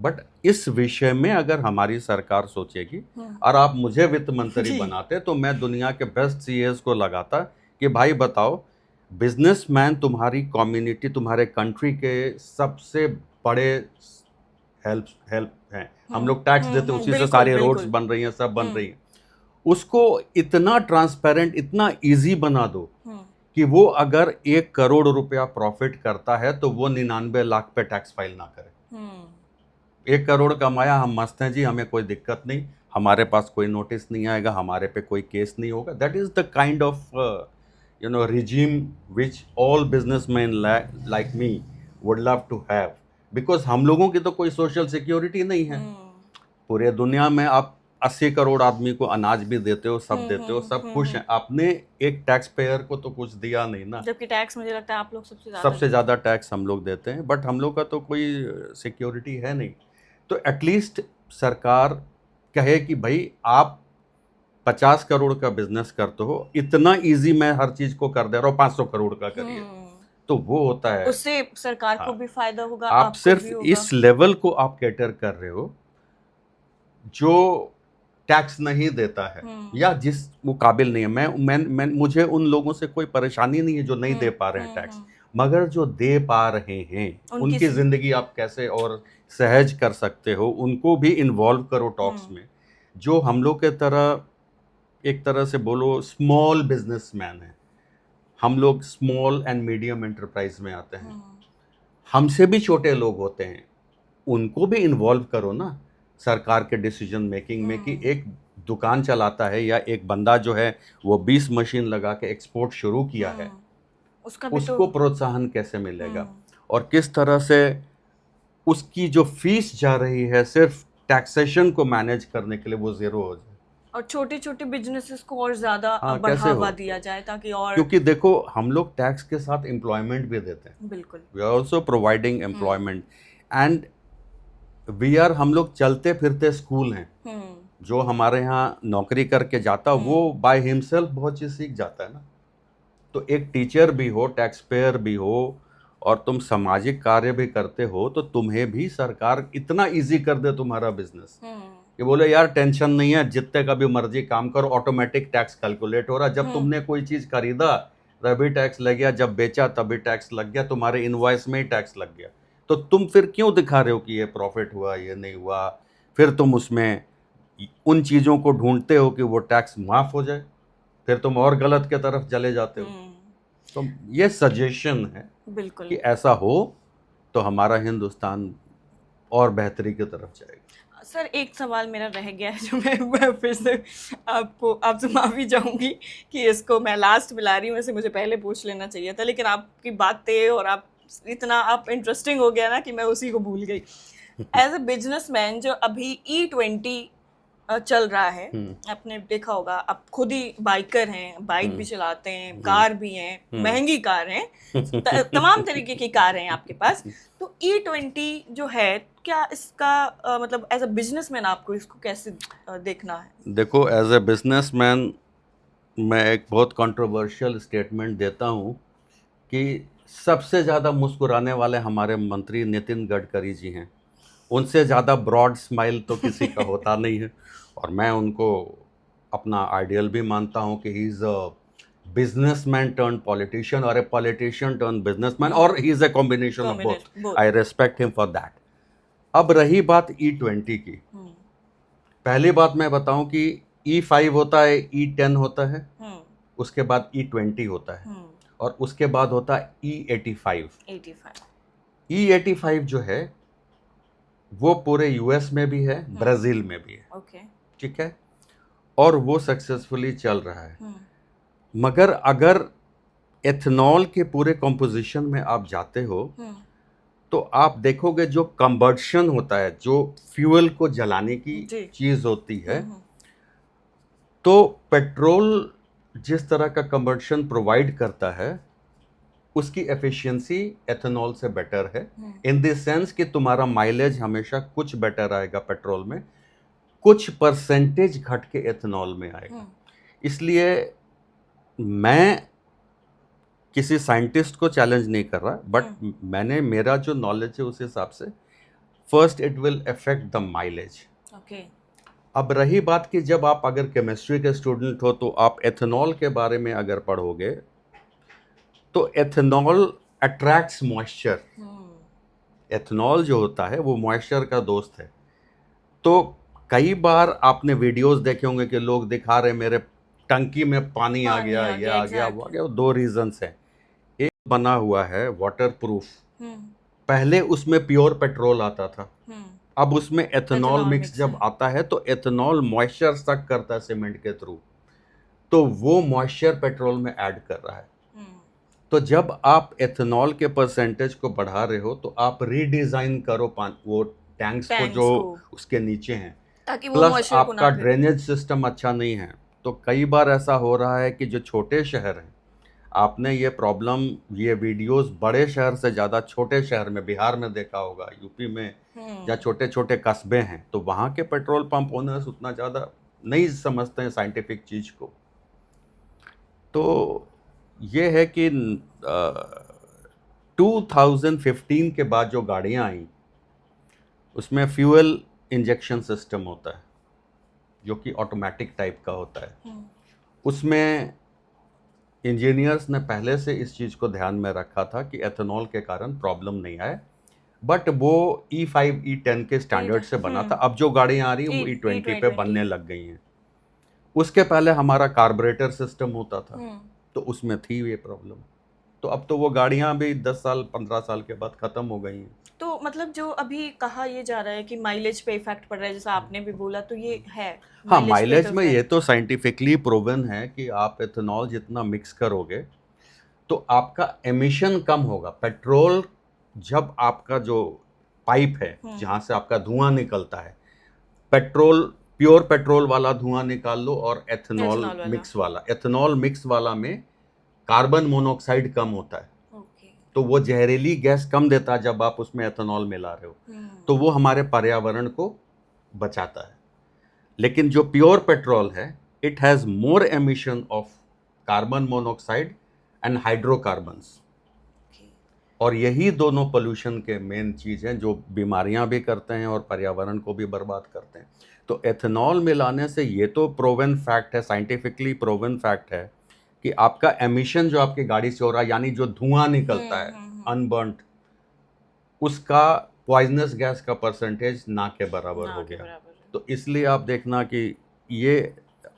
Speaker 2: बट इस विषय में अगर हमारी सरकार सोचेगी और आप मुझे वित्त मंत्री बनाते तो मैं दुनिया के बेस्ट सीएस को लगाता कि भाई बताओ, बिजनेसमैन तुम्हारी कम्युनिटी, तुम्हारे कंट्री के सबसे बड़े हेल्प हैं। हम लोग टैक्स देते, उसी से सारे रोड्स बन रही हैं, सब बन रही हैं। उसको इतना ट्रांसपेरेंट, इतना इजी बना दो कि वो अगर 1 करोड़ रुपया प्रॉफिट करता है तो वो 99 लाख पे टैक्स फाइल ना करे। 1 करोड़ कमाया, हम मस्त हैं जी, हमें कोई दिक्कत नहीं, हमारे पास कोई नोटिस नहीं आएगा, हमारे पे कोई केस नहीं होगा। That is the kind of regime which all businessmen like me would love to have, because हम लोगों की तो कोई सोशल सिक्योरिटी नहीं है। पूरे दुनिया में आप 80 करोड़ आदमी को अनाज भी देते हो, सब देते हो, सब खुश हैं। आपने एक टैक्स पेयर को तो कुछ दिया नहीं ना।
Speaker 1: जबकि टैक्स मुझे लगता है आप लोग
Speaker 2: सबसे ज्यादा टैक्स हम लोग देते हैं, बट हम लोग का तो कोई सिक्योरिटी है नहीं। तो एटलीस्ट सरकार कहे कि भाई आप 50 करोड़ का बिजनेस करते हो, इतना इजी मैं हर चीज को कर दे रहा हूँ, 500 करोड़ का करिए। तो वो होता है,
Speaker 1: उससे सरकार को भी फायदा होगा,
Speaker 2: आप
Speaker 1: आपको
Speaker 2: सिर्फ
Speaker 1: भी होगा।
Speaker 2: इस लेवल को आप कैटर कर रहे हो जो टैक्स नहीं देता है या जिस वो काबिल नहीं है। मैं मुझे उन लोगों से कोई परेशानी नहीं है जो नहीं दे पा रहे हैं टैक्स, मगर जो दे पा रहे हैं उनकी जिंदगी आप कैसे और सहज कर सकते हो, उनको भी इन्वॉल्व करो टॉक्स में। जो हम लोग के तरह, एक तरह से बोलो, स्मॉल बिजनेसमैन है, हम लोग स्मॉल एंड मीडियम एंटरप्राइज में आते हैं, हमसे भी छोटे लोग होते हैं, उनको भी इन्वॉल्व करो ना सरकार के डिसीजन मेकिंग में। कि एक दुकान चलाता है या एक बंदा जो है वो 20 मशीन लगा के एक्सपोर्ट शुरू किया है, उसको प्रोत्साहन कैसे मिलेगा, और किस तरह से उसकी जो फीस जा रही है सिर्फ टैक्सेशन को मैनेज करने के लिए वो जीरो हो जाए,
Speaker 1: और छोटे छोटे बिजनेसेस को और ज्यादा बढ़ावा दिया जाए ताकि और,
Speaker 2: क्योंकि देखो हम लोग टैक्स के साथ एम्प्लॉयमेंट भी देते हैं।
Speaker 1: बिल्कुल,
Speaker 2: we are also providing employment and we are, हम लोग चलते फिरते स्कूल हैं। जो हमारे यहाँ नौकरी करके जाता वो बाय हिमसेल्फ बहुत चीज सीख जाता है ना। तो एक टीचर भी हो, टैक्स पेयर भी हो, और तुम सामाजिक कार्य भी करते हो, तो तुम्हें भी सरकार इतना इजी कर दे तुम्हारा बिजनेस कि बोले यार टेंशन नहीं है, जितने का भी मर्जी काम करो, ऑटोमेटिक टैक्स कैलकुलेट हो रहा। जब तुमने कोई चीज खरीदा तभी टैक्स लग गया, जब बेचा तभी टैक्स लग गया, तुम्हारे इनवॉइस में ही टैक्स लग गया। तो तुम फिर क्यों दिखा रहे हो कि ये प्रॉफिट हुआ, ये नहीं हुआ? फिर तुम उसमें उन चीजों को ढूंढते हो कि वो टैक्स माफ हो जाए, फिर तुम और गलत के तरफ चले जाते हो। तो ये सजेशन है
Speaker 1: बिल्कुल
Speaker 2: कि ऐसा हो तो हमारा हिंदुस्तान और बेहतरी की तरफ जाएगा।
Speaker 1: सर एक सवाल मेरा रह गया है जो मैं फिर से आपसे माफ़ी चाहूँगी कि इसको मैं लास्ट मिला रही हूँ, वैसे मुझे पहले पूछ लेना चाहिए था, लेकिन आपकी बातें और आप इंटरेस्टिंग हो गया ना कि मैं उसी को भूल गई। एज ए बिजनेसमैन जो अभी E20 चल रहा है, आपने देखा होगा, आप खुद ही बाइकर हैं, बाइक भी चलाते हैं, कार भी हैं, महंगी कार हैं, तमाम तरीके की कार हैं आपके पास। तो E20 जो है, क्या इसका मतलब एज अ बिजनेसमैन आपको इसको कैसे देखना है?
Speaker 2: देखो, एज ए बिजनेसमैन मैं एक बहुत कंट्रोवर्शियल स्टेटमेंट देता हूँ कि सबसे ज़्यादा मुस्कुराने वाले हमारे मंत्री नितिन गडकरी जी हैं। उनसे ज़्यादा ब्रॉड स्माइल तो किसी का होता नहीं है, और मैं उनको अपना आइडियल भी मानता हूँ कि he is a businessman turn politician और ए पॉलिटिशियन टर्न बिजनेसमैन, और he is a combination of both. I respect him for that. अब रही बात E20 की, पहली बात मैं बताऊं कि E5 होता है, E10 होता है, उसके बाद E20 होता है, और उसके बाद होता है E85। E85 जो है वो पूरे यूएस में भी है, ब्राजील में भी है, ठीक है, और वो सक्सेसफुली चल रहा है। मगर अगर एथनॉल के पूरे कंपोजिशन में आप जाते हो तो आप देखोगे जो कंबर्शन होता है, जो फ्यूल को जलाने की चीज होती है, तो पेट्रोल जिस तरह का कंबर्शन प्रोवाइड करता है उसकी एफिशिएंसी एथेनॉल से बेटर है, इन द सेंस कि तुम्हारा माइलेज हमेशा कुछ बेटर आएगा पेट्रोल में, कुछ परसेंटेज घट के एथेनॉल में आएगा। इसलिए मैं किसी साइंटिस्ट को चैलेंज नहीं कर रहा, बट मैंने, मेरा जो नॉलेज है उस हिसाब से, first it will affect the mileage. अब रही बात कि जब आप अगर केमिस्ट्री के स्टूडेंट हो तो आप एथेनॉल के बारे में अगर पढ़ोगे तो एथेनॉल अट्रैक्ट्स मॉइस्चर। एथेनॉल जो होता है वो मॉइस्चर का दोस्त है। तो कई बार आपने वीडियोस देखे होंगे कि लोग दिखा रहे मेरे टंकी में पानी आ गया, ये आ गया, वो आ गया। दो रीजंस हैं। एक बना हुआ है वाटरप्रूफ, पहले उसमें प्योर पेट्रोल आता था, अब उसमें एथेनॉल मिक्स जब आता है तो एथेनॉल मॉइस्चर सक करता है सीमेंट के थ्रू, तो वो मॉइस्चर पेट्रोल में ऐड कर रहा है। तो जब आप एथेनॉल के परसेंटेज को बढ़ा रहे हो तो आप रीडिजाइन करो वो टैंक्स को जो उसके नीचे हैं, प्लस आपका ड्रेनेज सिस्टम अच्छा नहीं है। तो कई बार ऐसा हो रहा है कि जो छोटे शहर हैं, आपने ये प्रॉब्लम, ये वीडियोस बड़े शहर से ज़्यादा छोटे शहर में, बिहार में देखा होगा, यूपी में, या छोटे छोटे कस्बे हैं, तो वहाँ के पेट्रोल पंप ओनर्स उतना ज़्यादा नहीं समझते हैं साइंटिफिक चीज़ को। तो ये है कि 2015 के बाद जो गाड़ियाँ आई उसमें फ्यूल इंजेक्शन सिस्टम होता है जो कि ऑटोमेटिक टाइप का होता है। उसमें इंजीनियर्स ने पहले से इस चीज़ को ध्यान में रखा था कि एथेनॉल के कारण प्रॉब्लम नहीं आए, बट वो E5 E10 के स्टैंडर्ड से बना था। अब जो गाड़ियाँ आ रही हैं वो E20 पे बनने लग गई हैं। उसके पहले हमारा कार्बोरेटर सिस्टम होता था, तो उसमें थी ये प्रॉब्लम। तो अब तो वो गाड़ियाँ भी 10 साल 15 साल के बाद ख़त्म हो गई हैं।
Speaker 1: तो मतलब जो अभी कहा ये जा रहा है कि माइलेज पे इफेक्ट पड़ रहा है, जैसा आपने भी बोला, तो ये है?
Speaker 2: हाँ, माइलेज में ये तो साइंटिफिकली प्रूवन है कि आप एथेनॉल जितना मिक्स करोगे तो आपका एमिशन कम होगा। पेट्रोल, जब आपका जो पाइप है जहाँ से आपका धुआं निकलता है, पेट्रोल, प्योर पेट्रोल वाला धुआं निकाल लो और एथेनॉल मिक्स वाला, एथेनॉल मिक्स वाला में कार्बन मोनोऑक्साइड कम होता है, तो वो जहरीली गैस कम देता है जब आप उसमें एथेनॉल मिला रहे हो, तो वो हमारे पर्यावरण को बचाता है। लेकिन जो प्योर पेट्रोल है, it has more emission of carbon monoxide and hydrocarbons, और यही दोनों पोल्यूशन के मेन चीज़ हैं जो बीमारियां भी करते हैं और पर्यावरण को भी बर्बाद करते हैं। तो एथेनॉल मिलाने से ये तो प्रूवन फैक्ट है, साइंटिफिकली प्रूवन फैक्ट है कि आपका एमिशन जो आपकी गाड़ी से हो रहा है, यानी जो धुआं निकलता है अनबर्न्ड, उसका पॉइजनस गैस का परसेंटेज ना के बराबर हो गया। तो इसलिए आप देखना कि ये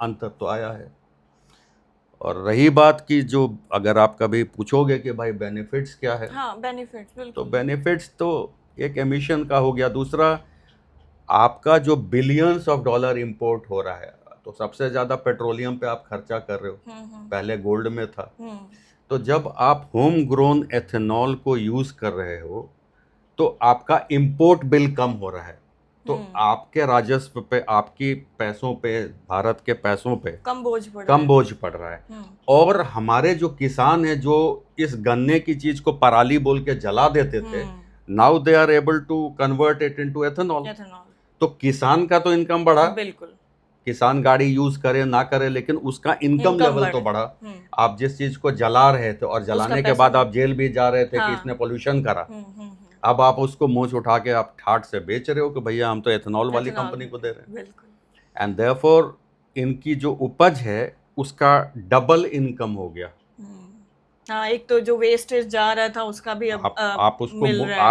Speaker 2: अंतर तो आया है। और रही बात की, जो अगर आप कभी पूछोगे कि भाई बेनिफिट्स क्या है,
Speaker 1: हाँ, बेनिफिट्स, बिल्कुल।
Speaker 2: तो बेनिफिट्स तो एक एमिशन का हो गया, दूसरा आपका जो बिलियंस ऑफ डॉलर इंपोर्ट हो रहा है, तो सबसे ज़्यादा पेट्रोलियम पे आप खर्चा कर रहे हो, पहले गोल्ड में था। तो जब आप होम ग्रोन एथेनॉल को यूज़ कर रहे हो तो आपका इंपोर्ट बिल कम हो रहा है, तो आपके राजस्व पे, आपकी पैसों पे, भारत के पैसों पे
Speaker 1: कम बोझ पड़
Speaker 2: रहा है। और हमारे जो किसान हैं जो इस गन्ने की चीज को पराली बोल के जला देते थे, now they are able to convert it into ethanol. तो किसान का तो इनकम बढ़ा,
Speaker 1: बिल्कुल,
Speaker 2: किसान गाड़ी यूज करे ना करे लेकिन उसका इनकम लेवल तो बढ़ा। आप जिस चीज को जला रहे थे और जलाने के बाद आप जेल भी जा रहे थे कि इसने पोल्यूशन करा, अब आप उसको मुंह उठा के आप ठाट से बेच रहे हो कि भैया हम तो एथेनॉल वाली कंपनी को दे रहे हैं। एंड देयरफॉर इनकी जो उपज है उसका डबल इनकम हो गया।
Speaker 1: हाँ, एक तो जो वेस्टेज जा रहा था उसका भी अब
Speaker 2: आप उसको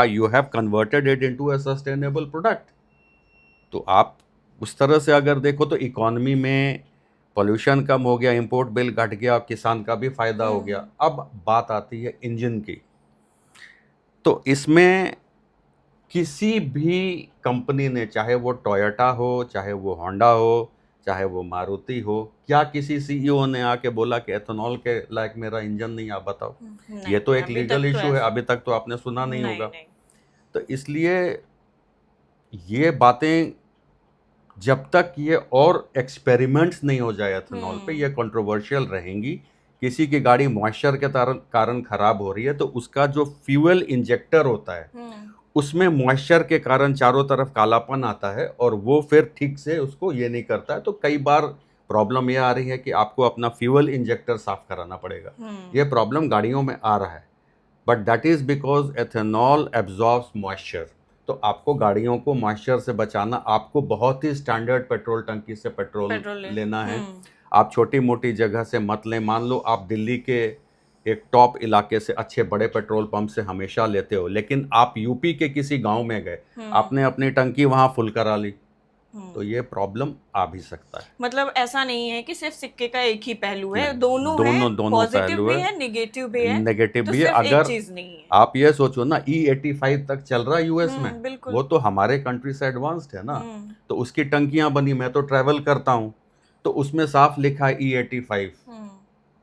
Speaker 2: you have converted it into a sustainable product. तो आप उस तरह से अगर देखो तो इकोनॉमी में पोल्यूशन कम हो गया, इंपोर्ट बिल घट गया, किसान का भी फायदा हो गया। अब बात आती है इंजन की। तो इसमें किसी भी कंपनी ने, चाहे वो टोयोटा हो, चाहे वो होंडा हो, चाहे वो मारुति हो, क्या किसी सीईओ ने आके बोला कि एथेनॉल के लायक मेरा इंजन नहीं, आप बताओ? ये तो एक लीगल इशू है, अभी तक तो आपने सुना नहीं होगा। तो इसलिए ये बातें जब तक ये और एक्सपेरिमेंट्स नहीं हो जाए एथेनॉल पे, ये कंट्रोवर्शियल रहेंगी। किसी की गाड़ी मॉइस्चर के कारण खराब हो रही है तो उसका जो फ्यूल इंजेक्टर होता है उसमें मॉइस्चर के कारण चारों तरफ कालापन आता है और वो फिर ठीक से उसको ये नहीं करता है। तो कई बार प्रॉब्लम ये आ रही है कि आपको अपना फ्यूल इंजेक्टर साफ कराना पड़ेगा। ये प्रॉब्लम गाड़ियों में आ रहा है, but that is because ethanol absorbs moisture. तो आपको गाड़ियों को मॉइस्चर से बचाना, आपको बहुत ही स्टैंडर्ड पेट्रोल टंकी से पेट्रोल लेना है। आप छोटी मोटी जगह से मत लें। मान लो आप दिल्ली के एक टॉप इलाके से अच्छे बड़े पेट्रोल पंप से हमेशा लेते हो, लेकिन आप यूपी के किसी गांव में गए, आपने अपनी टंकी वहां फुल करा ली, तो ये प्रॉब्लम आ भी सकता है।
Speaker 1: मतलब ऐसा नहीं है कि सिर्फ सिक्के का एक ही पहलू है, दोनों पॉजिटिव भी है, नेगेटिव भी है।
Speaker 2: नेगेटिव भी है। अगर चीज नहीं है, आप ये सोचो ना, E85 तक चल रहा है यूएस में, वो तो हमारे कंट्री से एडवांस्ड है ना। तो उसकी टंकियां बनी, मैं तो ट्रैवल करता हूँ, तो उसमें साफ लिखा है E85,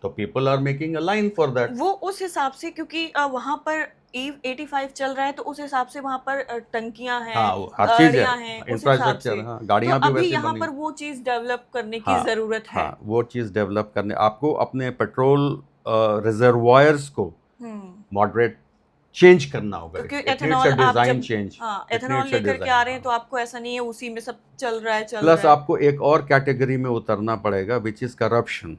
Speaker 2: तो people are making a line for that.
Speaker 1: वो उस हिसाब से, क्योंकि वहां पर E85 चल रहा है तो उस हिसाब से वहां पर टंकियां हैं,
Speaker 2: हर चीज है, इंफ्रास्ट्रक्चर, गाड़ियां भी वैसे
Speaker 1: यहाँ पर वो चीज डेवलप करने की जरूरत है।
Speaker 2: वो चीज डेवलप करने, आपको अपने पेट्रोल रिजर्वायर्स को मॉडरेट चेंज करना होगा।
Speaker 1: क्योंकि एथेनॉल डिजाइन चेंज, एथेनॉल लेकर के आ रहे हैं तो आपको ऐसा नहीं है उसी में सब चल रहा है।
Speaker 2: प्लस आपको एक और कैटेगरी में उतरना पड़ेगा, विच इज करप्शन।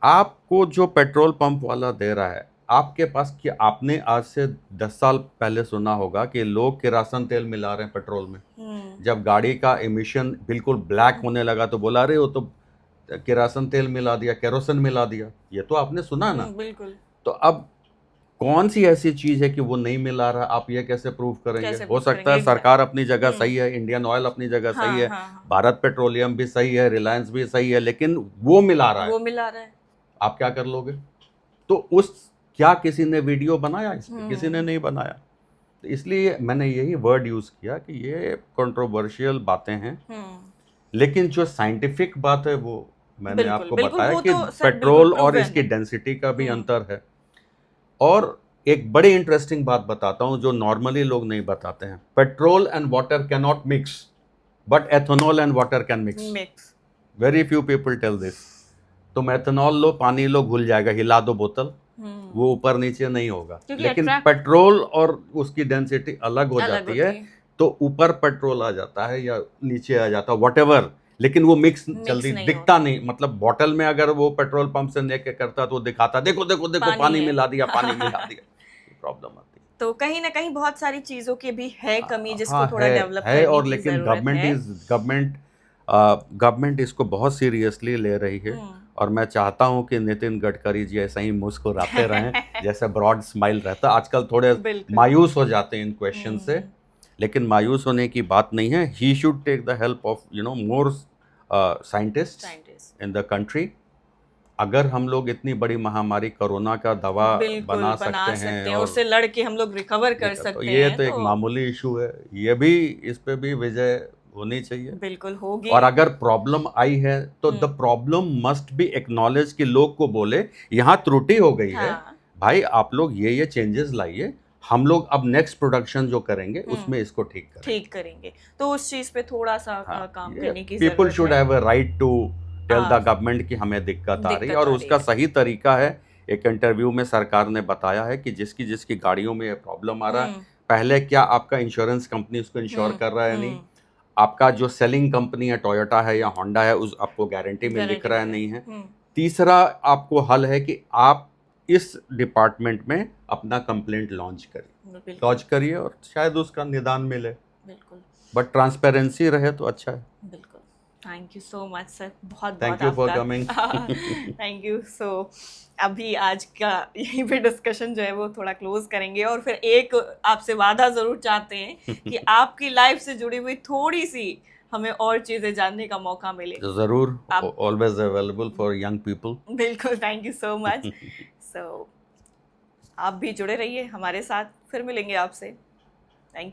Speaker 2: आपको जो पेट्रोल पंप वाला दे रहा है, आपके पास, कि आपने आज से 10 साल पहले सुना होगा कि लोग किरासन तेल मिला रहे हैं पेट्रोल में। जब गाड़ी का एमिशन बिल्कुल ब्लैक होने लगा तो बोला अरे वो तो किरासन तेल मिला दिया, केरोसिन मिला दिया। ये तो आपने सुना ना।
Speaker 1: बिल्कुल।
Speaker 2: तो अब कौन सी ऐसी चीज है कि वो नहीं मिला रहा, आप ये कैसे प्रूव करेंगे? हो सकता है सरकार अपनी जगह सही है, इंडियन ऑयल अपनी जगह सही है, भारत पेट्रोलियम भी सही है, रिलायंस भी सही है, लेकिन वो मिला रहा है, आप क्या कर लोगे? तो क्या किसी ने वीडियो बनाया इस पे? किसी ने नहीं बनाया। तो इसलिए मैंने यही वर्ड यूज किया कि ये कंट्रोवर्शियल बातें हैं, लेकिन जो साइंटिफिक बात है वो मैंने आपको बताया कि पेट्रोल और इसकी डेंसिटी का भी अंतर है। और एक बड़ी इंटरेस्टिंग बात बताता हूं जो नॉर्मली लोग नहीं बताते हैं। Petrol and water can not mix, but ethanol and water can mix. Very few people tell this. तुम एथेनॉल लो, पानी लो, घुल जाएगा, हिला दो बोतल, वो ऊपर नीचे नहीं होगा। लेकिन पेट्रोल और उसकी डेंसिटी अलग हो जाती है, तो ऊपर पेट्रोल आ जाता है या नीचे आ जाता है, व्हाटएवर, लेकिन वो मिक्स जल्दी दिखता नहीं। मतलब बॉटल में अगर वो पेट्रोल पंप से लेके करता तो दिखाता, देखो देखो देखो पानी मिला दिया, पानी मिला दिया। प्रॉब्लम आती है।
Speaker 1: तो कहीं ना कहीं बहुत सारी चीजों की भी है कमी, जिसको थोड़ा डेवलप करने की
Speaker 2: और लेकिन गवर्नमेंट इसको बहुत सीरियसली ले रही है। और मैं चाहता हूं कि नितिन गडकरी जी ऐसा ही मुस्कुराते रहें, जैसे ब्रॉड स्माइल रहता। आजकल थोड़े मायूस हो जाते हैं इन क्वेश्चन से, लेकिन मायूस होने की बात नहीं है। He should take the help of more scientist in the country. अगर हम लोग इतनी बड़ी महामारी कोरोना का दवा बना सकते हैं और
Speaker 1: उससे लड़ के हम लोग रिकवर कर सकते हैं,
Speaker 2: ये तो एक मामूली इशू है। ये भी, इस पे भी विजय होनी चाहिए।
Speaker 1: बिल्कुल होगी।
Speaker 2: और अगर प्रॉब्लम आई है तो the problem must be acknowledge, कि लोग को बोले यहाँ त्रुटि हो गई है, भाई आप लोग ये चेंजेस लाइए, हम लोग अब नेक्स्ट प्रोडक्शन जो करेंगे उसमें इसको ठीक
Speaker 1: करेंगे। तो उस चीज पे थोड़ा सा काम करने की
Speaker 2: पीपल
Speaker 1: जरूरत
Speaker 2: शुड
Speaker 1: है।
Speaker 2: Have a right to tell
Speaker 1: हाँ।
Speaker 2: द गवर्नमेंट कि हमें दिक्कत आ रही है,
Speaker 1: दिक्कत
Speaker 2: और
Speaker 1: आ रही
Speaker 2: उसका
Speaker 1: है।
Speaker 2: सही तरीका है। एक इंटरव्यू में सरकार ने बताया है कि जिसकी जिसकी गाड़ियों में ये प्रॉब्लम आ रहा है, पहले क्या आपका इंश्योरेंस कंपनी उसको इंश्योर कर रहा है नहीं, आपका जो सेलिंग कंपनी है टोयोटा है या होंडा है उस आपको गारंटी में लिख रहा है नहीं है। तीसरा आपको हल है कि आप इस डिपार्टमेंट में अपना कंप्लेंट लॉन्च करिए और शायद उसका निदान मिले।
Speaker 1: बिल्कुल।
Speaker 2: बट ट्रांसपेरेंसी रहे तो अच्छा है।
Speaker 1: बिल्कुल। Thank you so much sir, बहुत बहुत
Speaker 2: थैंक यू फॉर
Speaker 1: आपका
Speaker 2: कमिंग।
Speaker 1: Thank you. सो अभी आज का यहीं पे डिस्कशन जो है वो थोड़ा क्लोज करेंगे, और फिर एक आपसे वादा ज़रूर चाहते हैं कि आपकी लाइफ से जुड़ी हुई थोड़ी सी हमें और चीज़ें जानने का मौका मिले।
Speaker 2: ज़रूर,
Speaker 1: आप
Speaker 2: always available for young people.
Speaker 1: बिल्कुल, थैंक यू सो मच। सो आप भी जुड़े रहिए हमारे साथ, फिर मिलेंगे आपसे।